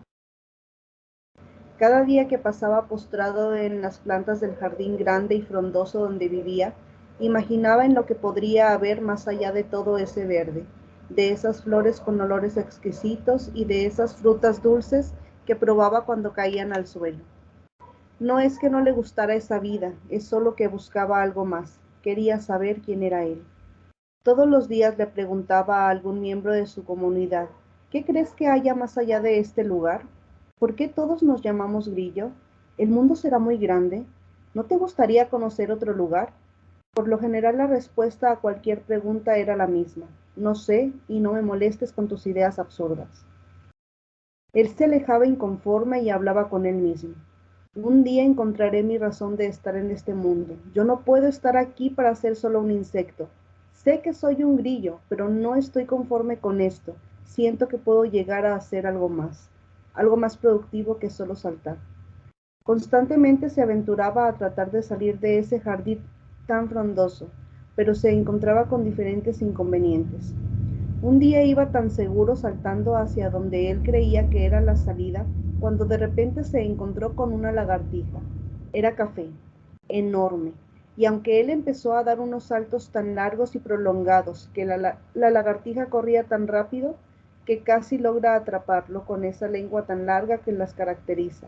Cada día que pasaba postrado en las plantas del jardín grande y frondoso donde vivía, imaginaba en lo que podría haber más allá de todo ese verde, de esas flores con olores exquisitos y de esas frutas dulces que probaba cuando caían al suelo. No es que no le gustara esa vida, es solo que buscaba algo más, quería saber quién era él. Todos los días le preguntaba a algún miembro de su comunidad, ¿qué crees que haya más allá de este lugar? ¿Por qué todos nos llamamos Grillo? ¿El mundo será muy grande? ¿No te gustaría conocer otro lugar? Por lo general la respuesta a cualquier pregunta era la misma, no sé y no me molestes con tus ideas absurdas. Él se alejaba inconforme y hablaba con él mismo. Un día encontraré mi razón de estar en este mundo. Yo no puedo estar aquí para ser solo un insecto. Sé que soy un grillo, pero no estoy conforme con esto. Siento que puedo llegar a hacer algo más productivo que solo saltar. Constantemente se aventuraba a tratar de salir de ese jardín tan frondoso, pero se encontraba con diferentes inconvenientes. Un día iba tan seguro saltando hacia donde él creía que era la salida, cuando de repente se encontró con una lagartija. Era café, enorme, y aunque él empezó a dar unos saltos tan largos y prolongados que la lagartija corría tan rápido que casi logra atraparlo con esa lengua tan larga que las caracteriza,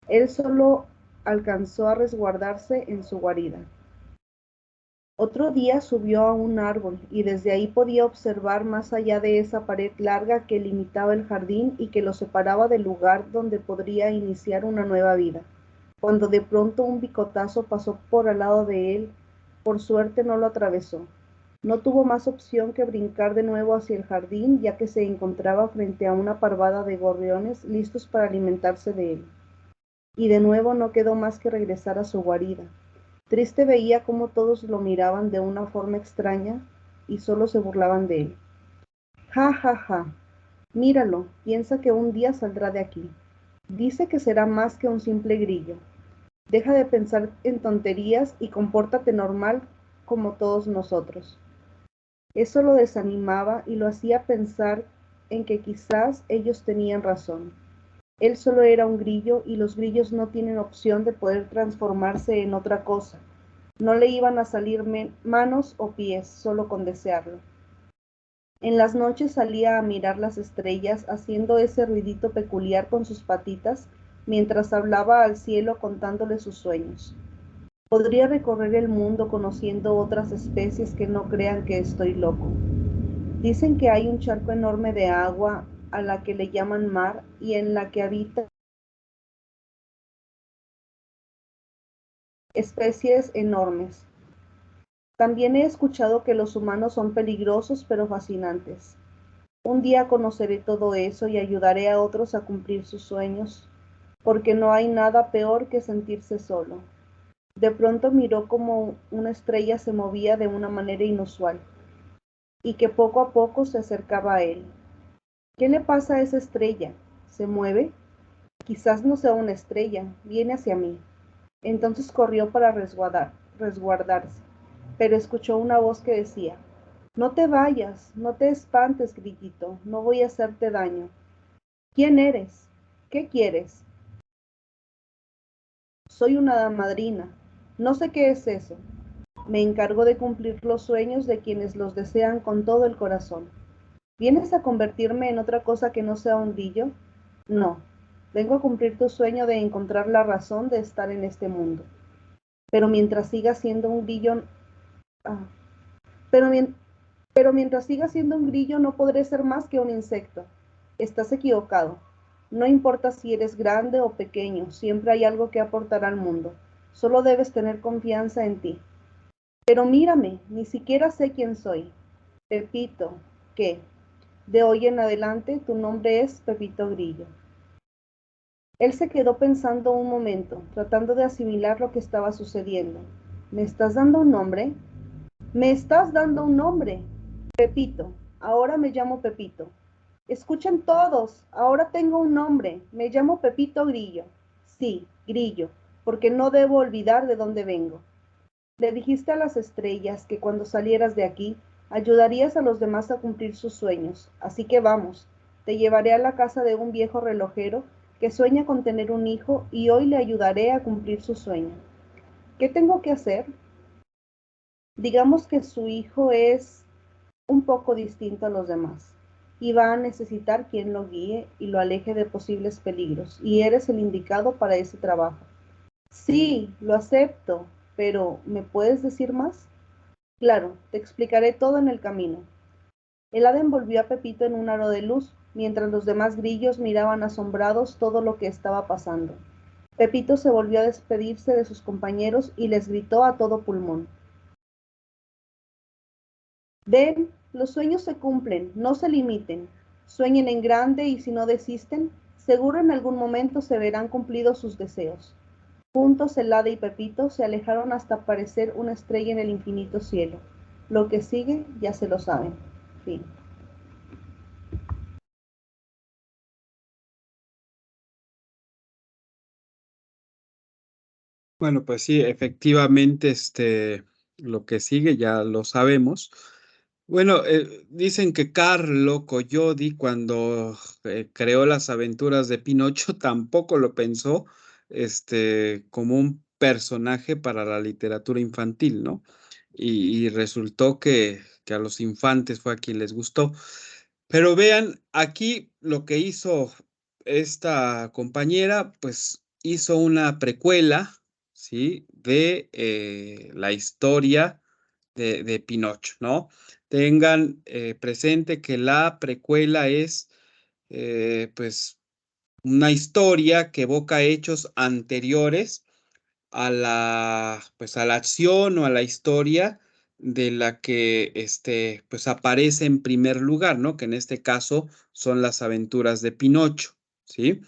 él solo alcanzó a resguardarse en su guarida. Otro día subió a un árbol y desde ahí podía observar más allá de esa pared larga que limitaba el jardín y que lo separaba del lugar donde podría iniciar una nueva vida, cuando de pronto un picotazo pasó por al lado de él. Por suerte no lo atravesó. No tuvo más opción que brincar de nuevo hacia el jardín, ya que se encontraba frente a una parvada de gorriones listos para alimentarse de él. Y de nuevo no quedó más que regresar a su guarida. Triste veía cómo todos lo miraban de una forma extraña y solo se burlaban de él. Ja, ja, ja. Míralo, piensa que un día saldrá de aquí. Dice que será más que un simple grillo. Deja de pensar en tonterías y compórtate normal como todos nosotros. Eso lo desanimaba y lo hacía pensar en que quizás ellos tenían razón. Él solo era un grillo y los grillos no tienen opción de poder transformarse en otra cosa. No le iban a salir manos o pies solo con desearlo. En las noches salía a mirar las estrellas haciendo ese ruidito peculiar con sus patitas mientras hablaba al cielo contándole sus sueños. Podría recorrer el mundo conociendo otras especies que no crean que estoy loco. Dicen que hay un charco enorme de agua a la que le llaman mar y en la que habita especies enormes. También he escuchado que los humanos son peligrosos pero fascinantes. Un día conoceré todo eso y ayudaré a otros a cumplir sus sueños, porque no hay nada peor que sentirse solo. De pronto miró como una estrella se movía de una manera inusual y que poco a poco se acercaba a él. ¿Qué le pasa a esa estrella? ¿Se mueve? Quizás no sea una estrella, viene hacia mí. Entonces corrió para resguardarse, pero escuchó una voz que decía: no te vayas, no te espantes, grillito, no voy a hacerte daño. ¿Quién eres? ¿Qué quieres? Soy una hada madrina. No sé qué es eso. Me encargo de cumplir los sueños de quienes los desean con todo el corazón. ¿Vienes a convertirme en otra cosa que no sea un grillo? No. Vengo a cumplir tu sueño de encontrar la razón de estar en este mundo. Pero mientras siga siendo un grillo... Ah, pero, pero mientras siga siendo un grillo no podré ser más que un insecto. Estás equivocado. No importa si eres grande o pequeño, siempre hay algo que aportar al mundo. Solo debes tener confianza en ti. Pero mírame, ni siquiera sé quién soy. Pepito, ¿qué? De hoy en adelante tu nombre es Pepito Grillo. Él se quedó pensando un momento, tratando de asimilar lo que estaba sucediendo. ¿Me estás dando un nombre? ¡Me estás dando un nombre! Pepito, ahora me llamo Pepito. Escuchen todos, ahora tengo un nombre, me llamo Pepito Grillo. Sí, Grillo, porque no debo olvidar de dónde vengo. Le dijiste a las estrellas que cuando salieras de aquí ayudarías a los demás a cumplir sus sueños, así que vamos, te llevaré a la casa de un viejo relojero que sueña con tener un hijo y hoy le ayudaré a cumplir su sueño. ¿Qué tengo que hacer? Digamos que su hijo es un poco distinto a los demás y va a necesitar quien lo guíe y lo aleje de posibles peligros, y eres el indicado para ese trabajo. Sí, lo acepto, pero ¿me puedes decir más? Claro, te explicaré todo en el camino. El hada envolvió a Pepito en un aro de luz, mientras los demás grillos miraban asombrados todo lo que estaba pasando. Pepito se volvió a despedirse de sus compañeros y les gritó a todo pulmón: ven, los sueños se cumplen, no se limiten. Sueñen en grande y si no desisten, seguro en algún momento se verán cumplidos sus deseos. Juntos el hada y Pepito se alejaron hasta parecer una estrella en el infinito cielo. Lo que sigue ya se lo saben. Fin. Bueno, pues sí, efectivamente, lo que sigue ya lo sabemos. Bueno, dicen que Carlo Collodi, cuando creó las aventuras de Pinocho, tampoco lo pensó, como un personaje para la literatura infantil, ¿no? Y resultó que a los infantes fue a quien les gustó. Pero vean, aquí lo que hizo esta compañera, pues hizo una precuela, ¿sí? De la historia de Pinocho, ¿no? Tengan presente que la precuela es, pues, una historia que evoca hechos anteriores pues, a la acción o a la historia de la que, pues, aparece en primer lugar, ¿no? Que en este caso son las aventuras de Pinocho, ¿sí?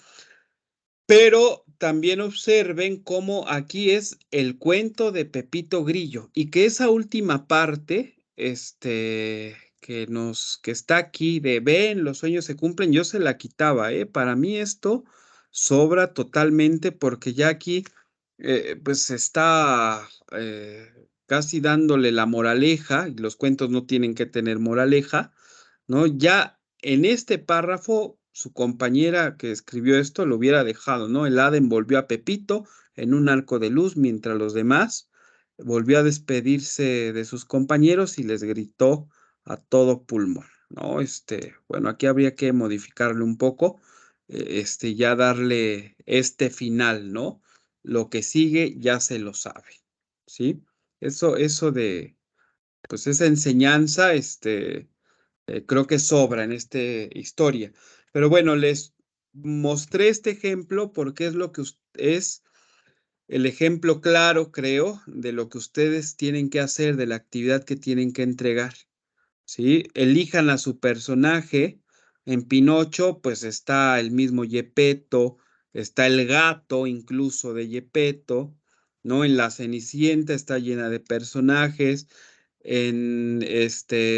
Pero también observen cómo aquí es el cuento de Pepito Grillo y que esa última parte, que está aquí de ven, los sueños se cumplen, yo se la quitaba, ¿eh? Para mí esto sobra totalmente porque ya aquí, pues está casi dándole la moraleja, y los cuentos no tienen que tener moraleja, ¿no? Ya en este párrafo, su compañera que escribió esto lo hubiera dejado, ¿no? El hada envolvió a Pepito en un arco de luz mientras los demás volvió a despedirse de sus compañeros y les gritó a todo pulmón, ¿no? Bueno, aquí habría que modificarle un poco, ya darle este final, ¿no? Lo que sigue ya se lo sabe, ¿sí? Eso de, pues esa enseñanza, creo que sobra en esta historia. Pero bueno, les mostré este ejemplo porque es lo que es el ejemplo claro, creo, de lo que ustedes tienen que hacer, de la actividad que tienen que entregar, ¿sí? Elijan a su personaje. En Pinocho, pues está el mismo Gepetto, está el gato incluso de Gepetto, ¿no? En La Cenicienta está llena de personajes, en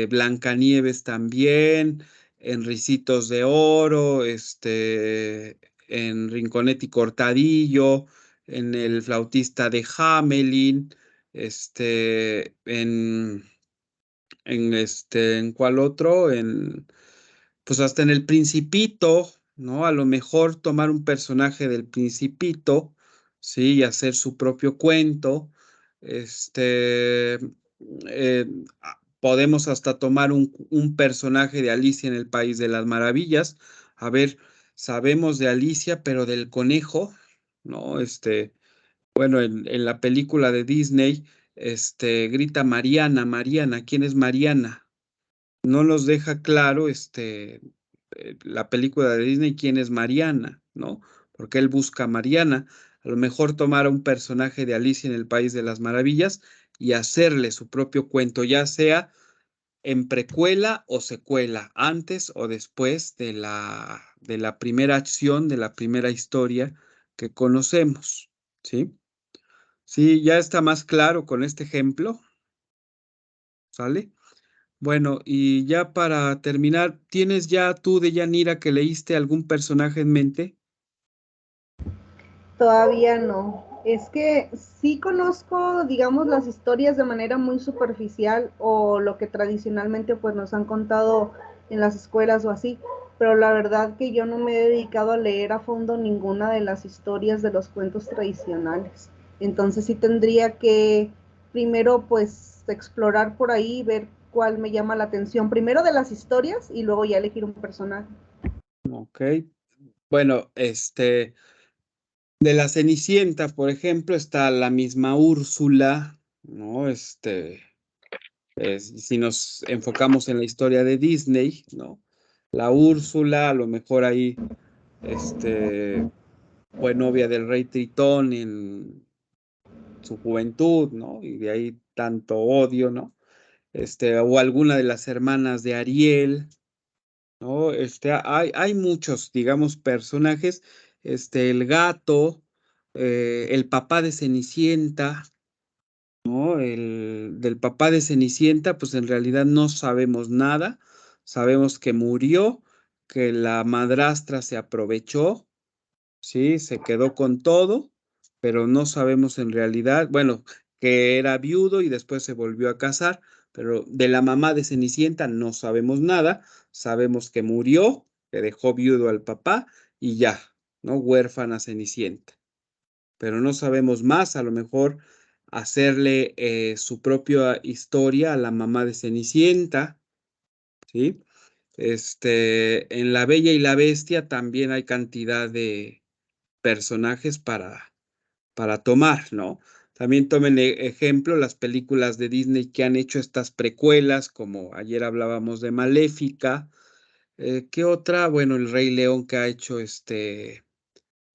Blancanieves también, en Ricitos de Oro, en Rinconete y Cortadillo, en El Flautista de Hamelin, ¿en cuál otro? Pues hasta en El Principito, ¿no? A lo mejor tomar un personaje del Principito, ¿sí? Y hacer su propio cuento. Podemos hasta tomar un personaje de Alicia en el País de las Maravillas. A ver, sabemos de Alicia, pero del conejo, ¿no? Bueno, en la película de Disney, grita Mariana, Mariana, ¿quién es Mariana? No nos deja claro, la película de Disney, quién es Mariana, ¿no? Porque él busca a Mariana. A lo mejor tomar a un personaje de Alicia en el País de las Maravillas y hacerle su propio cuento, ya sea en precuela o secuela, antes o después de la primera acción, de la primera historia que conocemos, ¿sí? Sí, ya está más claro con este ejemplo, ¿sale? Bueno, y ya para terminar, ¿tienes ya tú, Deyanira, que leíste algún personaje en mente? Todavía no. Es que sí conozco, digamos, las historias de manera muy superficial o lo que tradicionalmente pues nos han contado en las escuelas o así, pero la verdad que yo no me he dedicado a leer a fondo ninguna de las historias de los cuentos tradicionales. Entonces sí tendría que primero pues explorar por ahí, ver cuál me llama la atención, primero de las historias y luego ya elegir un personaje. Ok. Bueno, de la Cenicienta, por ejemplo, está la misma Úrsula, ¿no? Si nos enfocamos en la historia de Disney, ¿no? La Úrsula, a lo mejor ahí, fue novia del rey Tritón en su juventud, ¿no? Y de ahí tanto odio, ¿no? O alguna de las hermanas de Ariel, ¿no? Hay muchos, digamos, personajes, el gato, el papá de Cenicienta, ¿no? Del papá de Cenicienta, pues en realidad no sabemos nada, sabemos que murió, que la madrastra se aprovechó, ¿sí? Se quedó con todo, pero no sabemos en realidad, bueno, que era viudo y después se volvió a casar, pero de la mamá de Cenicienta no sabemos nada, sabemos que murió, que dejó viudo al papá y ya, ¿no? Huérfana Cenicienta, pero no sabemos más, a lo mejor hacerle su propia historia a la mamá de Cenicienta, ¿sí? En La Bella y la Bestia también hay cantidad de personajes para tomar, ¿no? También tomen ejemplo las películas de Disney que han hecho estas precuelas, como ayer hablábamos de Maléfica. ¿Qué otra? Bueno, el Rey León que ha hecho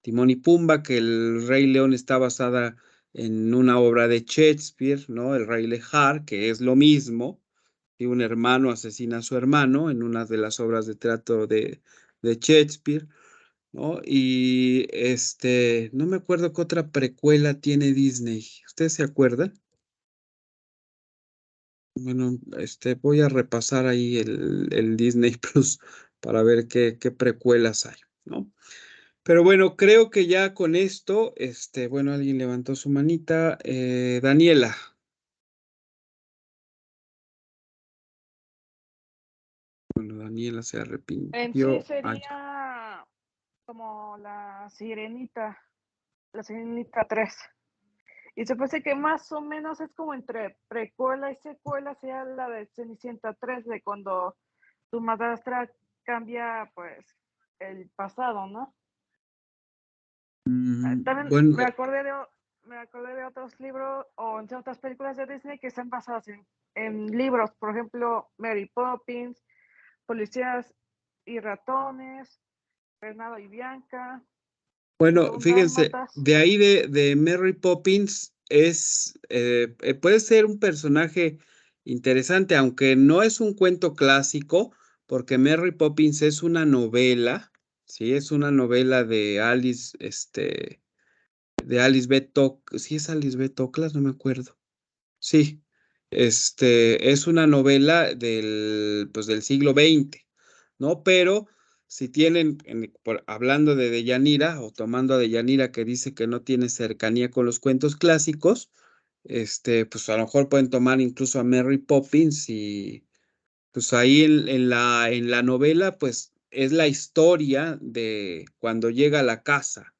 Timón y Pumba, que el Rey León está basada en una obra de Shakespeare, ¿no? El Rey Lear, que es lo mismo, que un hermano asesina a su hermano en una de las obras de teatro de Shakespeare, ¿no? Y no me acuerdo qué otra precuela tiene Disney. ¿Usted se acuerda? Bueno, voy a repasar ahí el Disney Plus para ver qué precuelas hay, ¿no? Pero bueno, creo que ya con esto, bueno, alguien levantó su manita. Daniela. Bueno, Daniela se En sí arrepintió. sería como la Sirenita 3. Y se parece que más o menos es como entre precuela y secuela, sea la de Cenicienta 3, de cuando tu madrastra cambia, pues, el pasado, ¿no? También Bueno, me acordé de otros libros o en otras películas de Disney que están basadas en libros, por ejemplo, Mary Poppins, Policías y Ratones, Bernardo y Bianca. Bueno, Son fíjense, dálmatas. de ahí de Mary Poppins puede ser un personaje interesante, aunque no es un cuento clásico, porque Mary Poppins es una novela, sí, es una novela de Alice B. ¿Sí es Alice B. Toklas? No me acuerdo. Sí, es una novela pues del siglo XX, ¿no? Pero si tienen, hablando de Deyanira, o tomando a Deyanira que dice que no tiene cercanía con los cuentos clásicos, pues a lo mejor pueden tomar incluso a Mary Poppins y pues ahí en la novela, pues es la historia de cuando llega a la casa,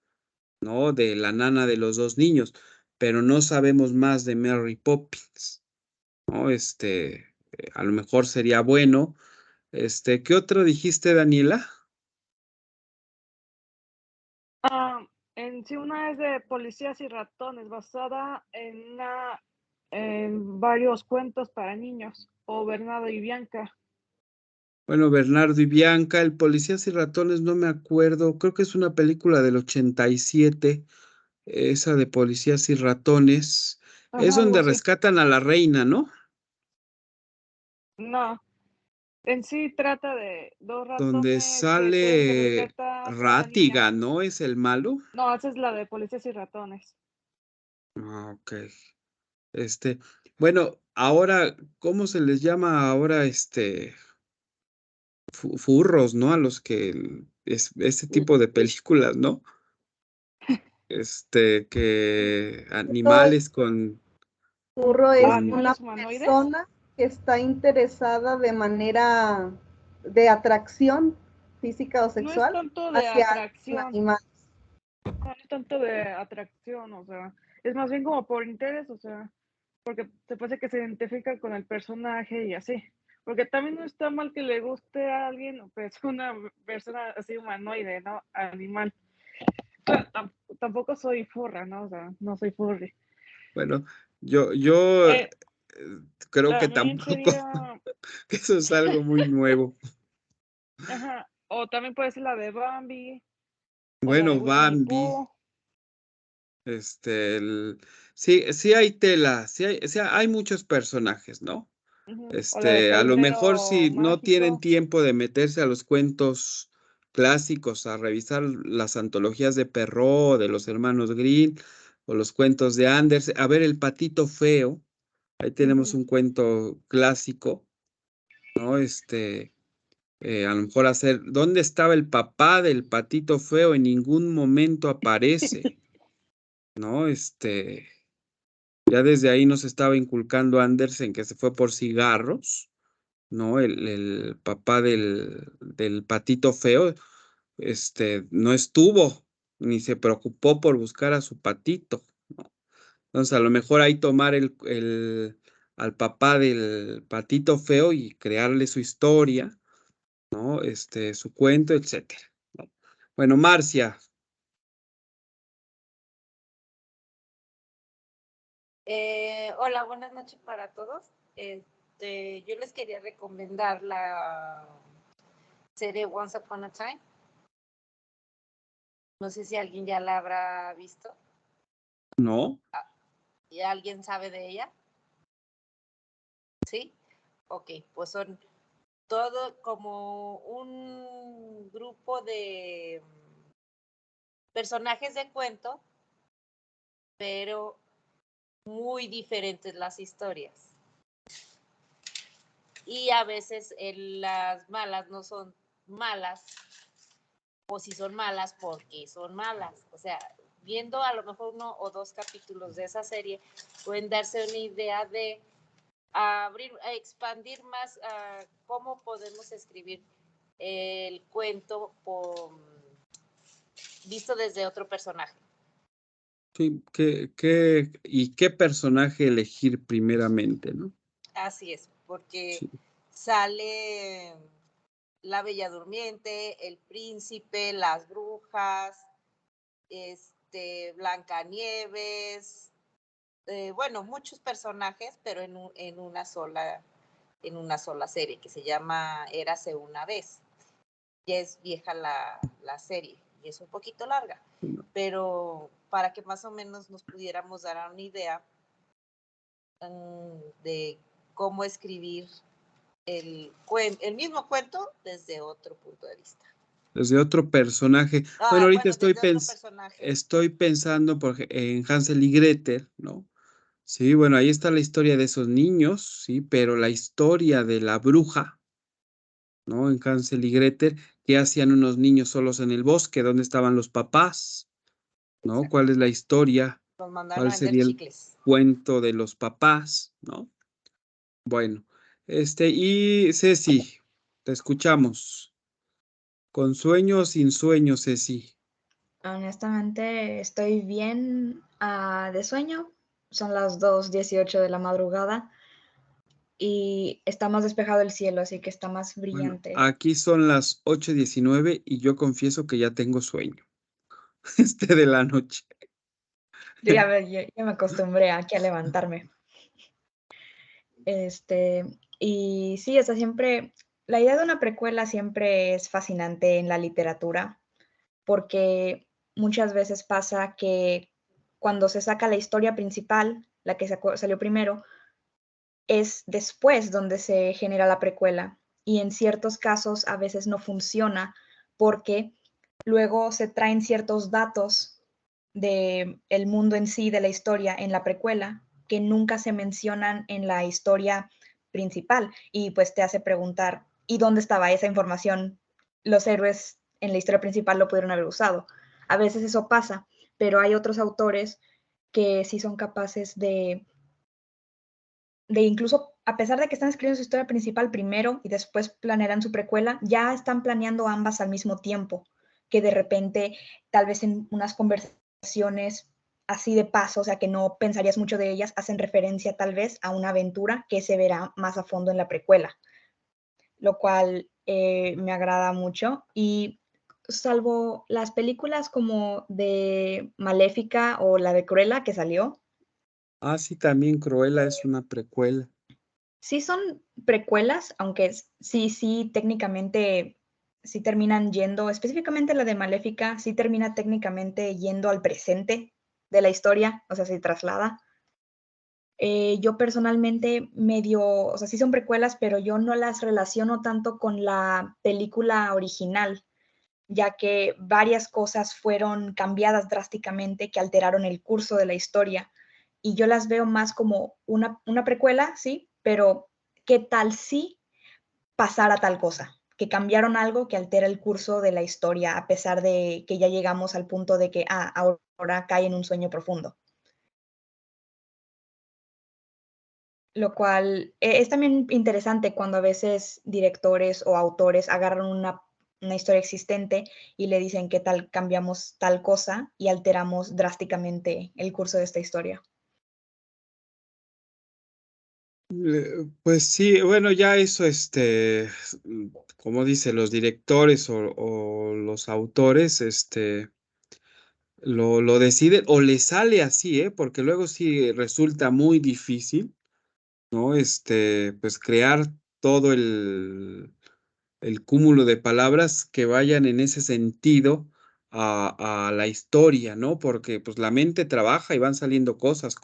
¿no? De la nana de los dos niños, pero no sabemos más de Mary Poppins, ¿no? A lo mejor sería bueno. ¿Qué otro dijiste, Daniela? Ah, en sí, una es de Policías y Ratones, basada en varios cuentos para niños, o Bernardo y Bianca. Bueno, Bernardo y Bianca, el Policías y Ratones, no me acuerdo, creo que es una película del 87, esa de Policías y Ratones, es Ajá, algo donde así. rescatan a la reina, ¿no? No, en sí trata de dos Donde ratones que tienen que sale rescatar a una niña. Ratigan, ¿no? ¿Es el malo? No, esa es la de Policías y Ratones. Ah, ok. Bueno, ahora, ¿cómo se les llama ahora furros, ¿no? A los que ese tipo de películas, ¿no? Que Esto es animales Furro es una ¿Animales humanoides? persona que está interesada de manera de atracción física o No es sexual tanto de hacia un atracción, animal. no es tanto de atracción, o sea, es más bien como por interés, o sea, porque te parece que se identifica con el personaje y así. Porque también no está mal que le guste a alguien, pues una persona así humanoide, ¿no? Animal. Pero tampoco soy furra, ¿no? O sea, no soy furry. bueno, yo Eh, creo que también tampoco, sería, que eso es algo muy nuevo. ajá, o también puede ser la de Bambi, o la de Bueno, Winnie Bambi, Pooh. este, el- sí hay tela, hay muchos personajes, ¿no? Ujú, o la del A lo mejor jardinero si no tienen mágico. tiempo de meterse a los cuentos clásicos, a revisar las antologías de Perrault, de los hermanos Grimm, o los cuentos de Andersen, a ver el Patito Feo, ahí tenemos Ujú. un cuento clásico, ¿no? A lo mejor ¿dónde estaba el papá del Patito Feo? En ningún momento aparece, ¿no? Ya desde ahí nos estaba inculcando Andersen que se fue por cigarros, ¿no? El papá del Patito Feo, no estuvo, ni se preocupó por buscar a su patito, ¿no? Entonces, a lo mejor ahí tomar al papá del Patito Feo y crearle su historia, ¿no? Su cuento, etcétera, ¿no? Bueno, Marcia, Hola, buenas noches para todos. Yo les quería recomendar la serie Once Upon a Time. No sé si alguien ya la habrá visto. ¿no? ¿Y alguien sabe de ella? ¿Sí? Ok, pues son todo como un grupo de personajes de cuento, pero muy diferentes las historias. Y a veces las malas no son malas, o si son malas porque son malas. O sea, viendo a lo mejor 1 o 2 capítulos de esa serie, pueden darse una idea de expandir más cómo podemos escribir el cuento visto desde otro personaje. Sí, ¿y qué personaje elegir primeramente, no? Así es, porque Sí. sale la Bella Durmiente, el Príncipe, las brujas, Blancanieves, bueno, muchos personajes, pero en una sola serie que se llama Érase una vez. Ya es vieja la serie, y es un poquito larga, pero para que más o menos nos pudiéramos dar una idea de cómo escribir el mismo cuento desde otro punto de vista. Desde otro personaje. Bueno, ahorita Bueno, desde otro personaje. estoy pensando en Hansel y Gretel, ¿no? Sí, bueno, ahí está la historia de esos niños, sí, pero la historia de la bruja, ¿no? En Hansel y Gretel, ¿qué hacían unos niños solos en el bosque? ¿Dónde estaban los papás? ¿No? Exacto. ¿Cuál es la historia? Nos mandaron ¿Cuál a vender sería el chicles. cuento de los papás? ¿No? Bueno, y Ceci, te escuchamos. ¿Con sueño o sin sueño, Ceci? Honestamente, estoy bien de sueño. Son las 2:18 de la madrugada y está más despejado el cielo, así que está más Bueno, brillante. aquí son las 8:19 y yo confieso que ya tengo sueño. De la noche. Yo ya me acostumbré aquí a levantarme. Y sí, o sea, siempre, la idea de una precuela siempre es fascinante en la literatura, porque muchas veces pasa que cuando se saca la historia principal, la que salió primero, es después donde se genera la precuela. Y en ciertos casos a veces no funciona porque luego se traen ciertos datos del mundo en sí, de la historia, en la precuela, que nunca se mencionan en la historia principal. Y pues te hace preguntar, ¿y dónde estaba esa información? Los héroes en la historia principal lo pudieron haber usado. A veces eso pasa, pero hay otros autores que sí son capaces de incluso, a pesar de que están escribiendo su historia principal primero y después planearán su precuela, ya están planeando ambas al mismo tiempo, que de repente, tal vez en unas conversaciones así de paso, o sea, que no pensarías mucho de ellas, hacen referencia tal vez a una aventura que se verá más a fondo en la precuela, lo cual me agrada mucho. Y salvo las películas como de Maléfica o la de Cruella que salió, Ah, sí, también Cruella es una precuela. sí son precuelas, aunque sí, técnicamente sí terminan yendo, específicamente la de Maléfica, sí termina técnicamente yendo al presente de la historia, o sea, se traslada. Yo personalmente o sea, sí son precuelas, pero yo no las relaciono tanto con la película original, ya que varias cosas fueron cambiadas drásticamente que alteraron el curso de la historia. Y yo las veo más como una precuela, sí, pero ¿qué tal si pasara tal cosa? Que cambiaron algo que altera el curso de la historia, a pesar de que ya llegamos al punto de que, ahora cae en un sueño profundo. Lo cual es también interesante cuando a veces directores o autores agarran una historia existente y le dicen qué tal cambiamos tal cosa y alteramos drásticamente el curso de esta historia. Pues sí, bueno, ya eso, como dice, los directores o los autores, lo deciden o les sale así, porque luego sí resulta muy difícil, ¿no? Pues crear todo el cúmulo de palabras que vayan en ese sentido a la historia, ¿no? Porque pues la mente trabaja y van saliendo cosas,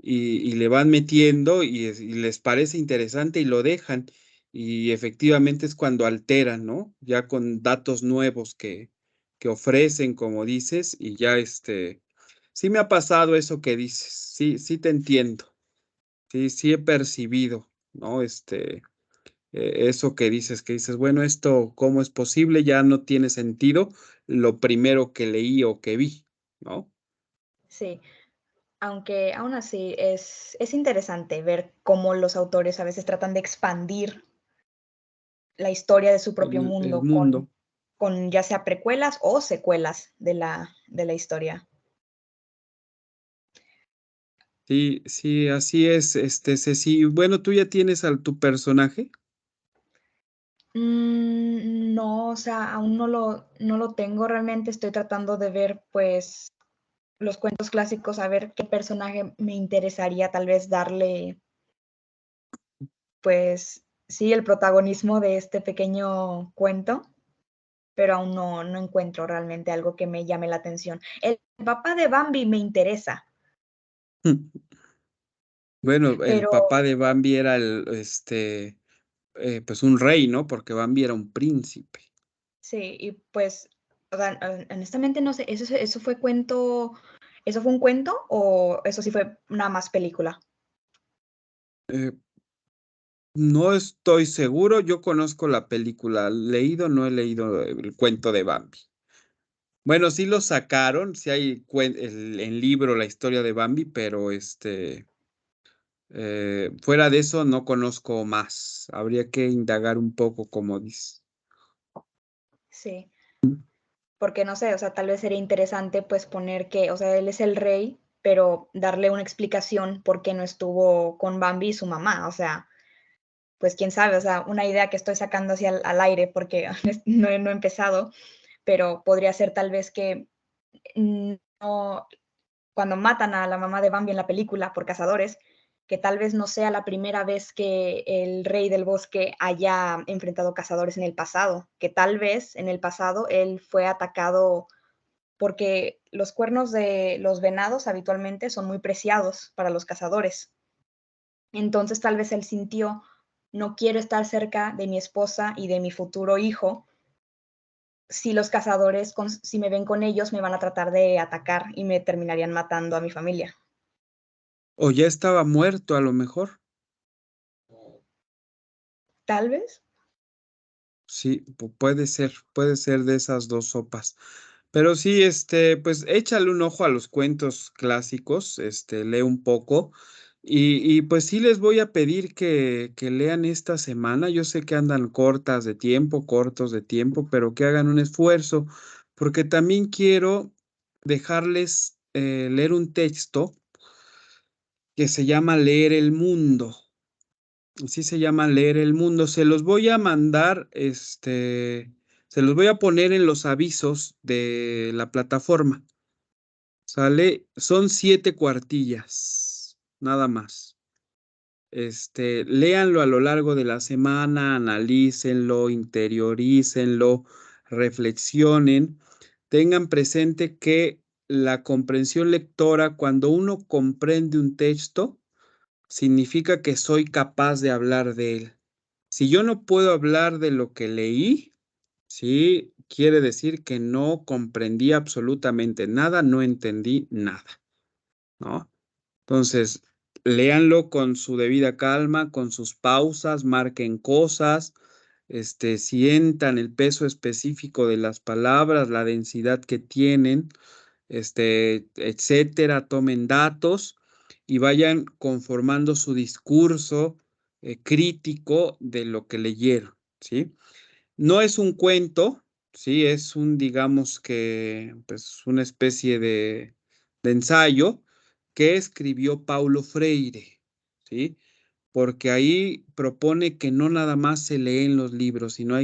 y le van metiendo y les parece interesante y lo dejan. Y efectivamente es cuando alteran, ¿no? Ya con datos nuevos que ofrecen, como dices, y ya sí me ha pasado eso que dices, sí te entiendo, sí he percibido, ¿no? Eso que dices, bueno, esto, ¿cómo es posible? Ya no tiene sentido lo primero que leí o que vi, ¿no? Sí, aunque aún así es interesante ver cómo los autores a veces tratan de expandir la historia de su propio El mundo mundo. con ya sea precuelas o secuelas de la historia. Sí, sí, así es, Ceci. Bueno, ¿tú ya tienes a tu personaje? No, o sea, aún no lo tengo realmente. Estoy tratando de ver, pues, los cuentos clásicos, a ver qué personaje me interesaría tal vez darle, pues, sí, el protagonismo de este pequeño cuento. pero aún no encuentro realmente algo que me llame la atención. El papá de Bambi me interesa, Bueno, el pero papá de Bambi era pues un rey, ¿no? Porque Bambi era un príncipe. sí, y pues, o sea, honestamente no sé, ¿eso fue cuento, eso fue un cuento o eso sí fue nada más película? Eh, no estoy seguro, yo conozco la película, no he leído el cuento de Bambi. Bueno, sí lo sacaron, sí hay el libro, la historia de Bambi, pero fuera de eso no conozco más. Habría que indagar un poco, como dice. Sí, porque no sé, o sea, tal vez sería interesante pues poner que, o sea, él es el rey, pero darle una explicación por qué no estuvo con Bambi y su mamá, o sea, pues quién sabe, o sea, una idea que estoy sacando hacia al aire porque no he empezado, pero podría ser tal vez que no, cuando matan a la mamá de Bambi en la película por cazadores, que tal vez no sea la primera vez que el rey del bosque haya enfrentado cazadores en el pasado, que tal vez en el pasado él fue atacado porque los cuernos de los venados habitualmente son muy preciados para los cazadores. Entonces tal vez él sintió, no quiero estar cerca de mi esposa y de mi futuro hijo, si los cazadores, si me ven con ellos, me van a tratar de atacar y me terminarían matando a mi familia. O ya estaba muerto a lo mejor. Tal vez. Sí, puede ser de esas dos sopas. Pero sí, pues échale un ojo a los cuentos clásicos, lee un poco. Y pues sí les voy a pedir que lean esta semana. Yo sé que andan cortos de tiempo, pero que hagan un esfuerzo, porque también quiero dejarles leer un texto que se llama Leer el Mundo. Así se llama Leer el Mundo. Se los voy a mandar, se los voy a poner en los avisos de la plataforma. ¿Sale? Son 7 cuartillas, nada más. Léanlo a lo largo de la semana, analícenlo, interiorícenlo, reflexionen. Tengan presente que la comprensión lectora, cuando uno comprende un texto, significa que soy capaz de hablar de él. Si yo no puedo hablar de lo que leí, sí, quiere decir que no comprendí absolutamente nada, no entendí nada, ¿no? Entonces, léanlo con su debida calma, con sus pausas, marquen cosas, sientan el peso específico de las palabras, la densidad que tienen, etcétera, tomen datos y vayan conformando su discurso crítico de lo que leyeron, ¿sí? No es un cuento, sí, es digamos que, pues, una especie de ensayo que escribió Paulo Freire, ¿sí? Porque ahí propone que no nada más se leen los libros, sino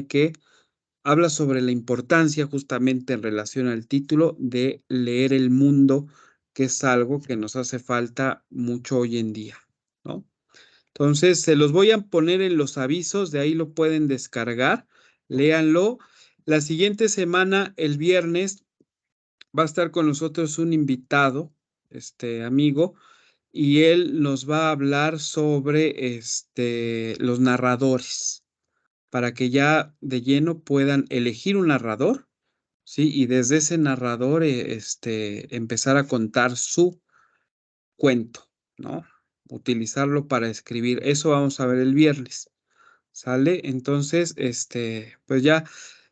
habla sobre la importancia justamente en relación al título de leer el mundo, que es algo que nos hace falta mucho hoy en día, ¿no? Entonces, se los voy a poner en los avisos, de ahí lo pueden descargar, léanlo. La siguiente semana, el viernes, va a estar con nosotros un invitado, amigo, y él nos va a hablar sobre los narradores, para que ya de lleno puedan elegir un narrador, ¿sí? Y desde ese narrador, empezar a contar su cuento, ¿no? Utilizarlo para escribir. Eso vamos a ver el viernes. ¿Sale? Entonces, pues ya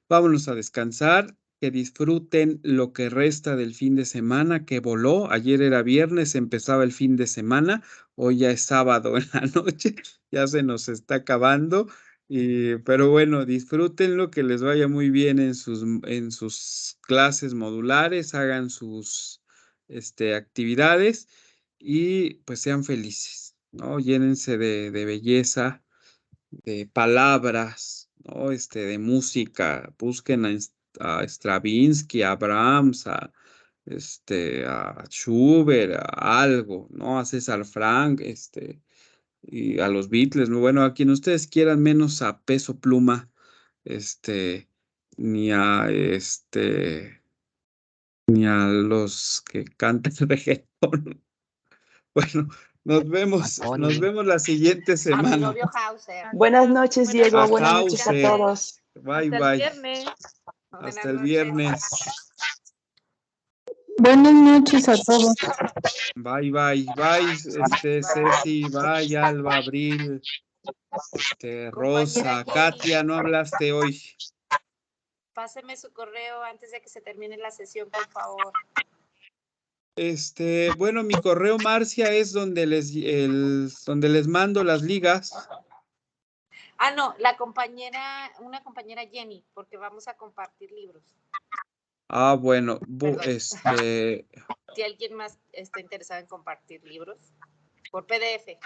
vámonos a descansar, que disfruten lo que resta del fin de semana que voló. Ayer era viernes, empezaba el fin de semana, hoy ya es sábado en la noche, ya se nos está acabando. Pero bueno, disfrútenlo, que les vaya muy bien en sus clases modulares, hagan sus actividades y pues sean felices, ¿no? Llénense de belleza, de palabras, ¿no? De música, busquen a Stravinsky, a Brahms, a Schubert, a algo, ¿no? A César Frank, y a los Beatles, ¿no? Bueno, a quien ustedes quieran, menos a Peso Pluma, este, ni a ni a los que cantan reggaetón. Bueno, nos Tony. vemos la siguiente A mi semana. novio Hauser. Buenas noches, Buenas Diego. A Buenas noches a Hauser. todos. Bye, Hasta el bye. viernes. Buenas Hasta el noches. viernes. Buenas noches a todos. Bye, bye, bye, Ceci, bye, Alba, Abril, Rosa, Compañera Jenny. Katia, no hablaste hoy. Páseme su correo antes de que se termine la sesión, por favor. Bueno, mi correo, Marcia, es donde donde les mando las ligas. Ah, no, una compañera Jenny, porque vamos a compartir libros. Ah, bueno, Perdón. Si alguien más está interesado en compartir libros por PDF.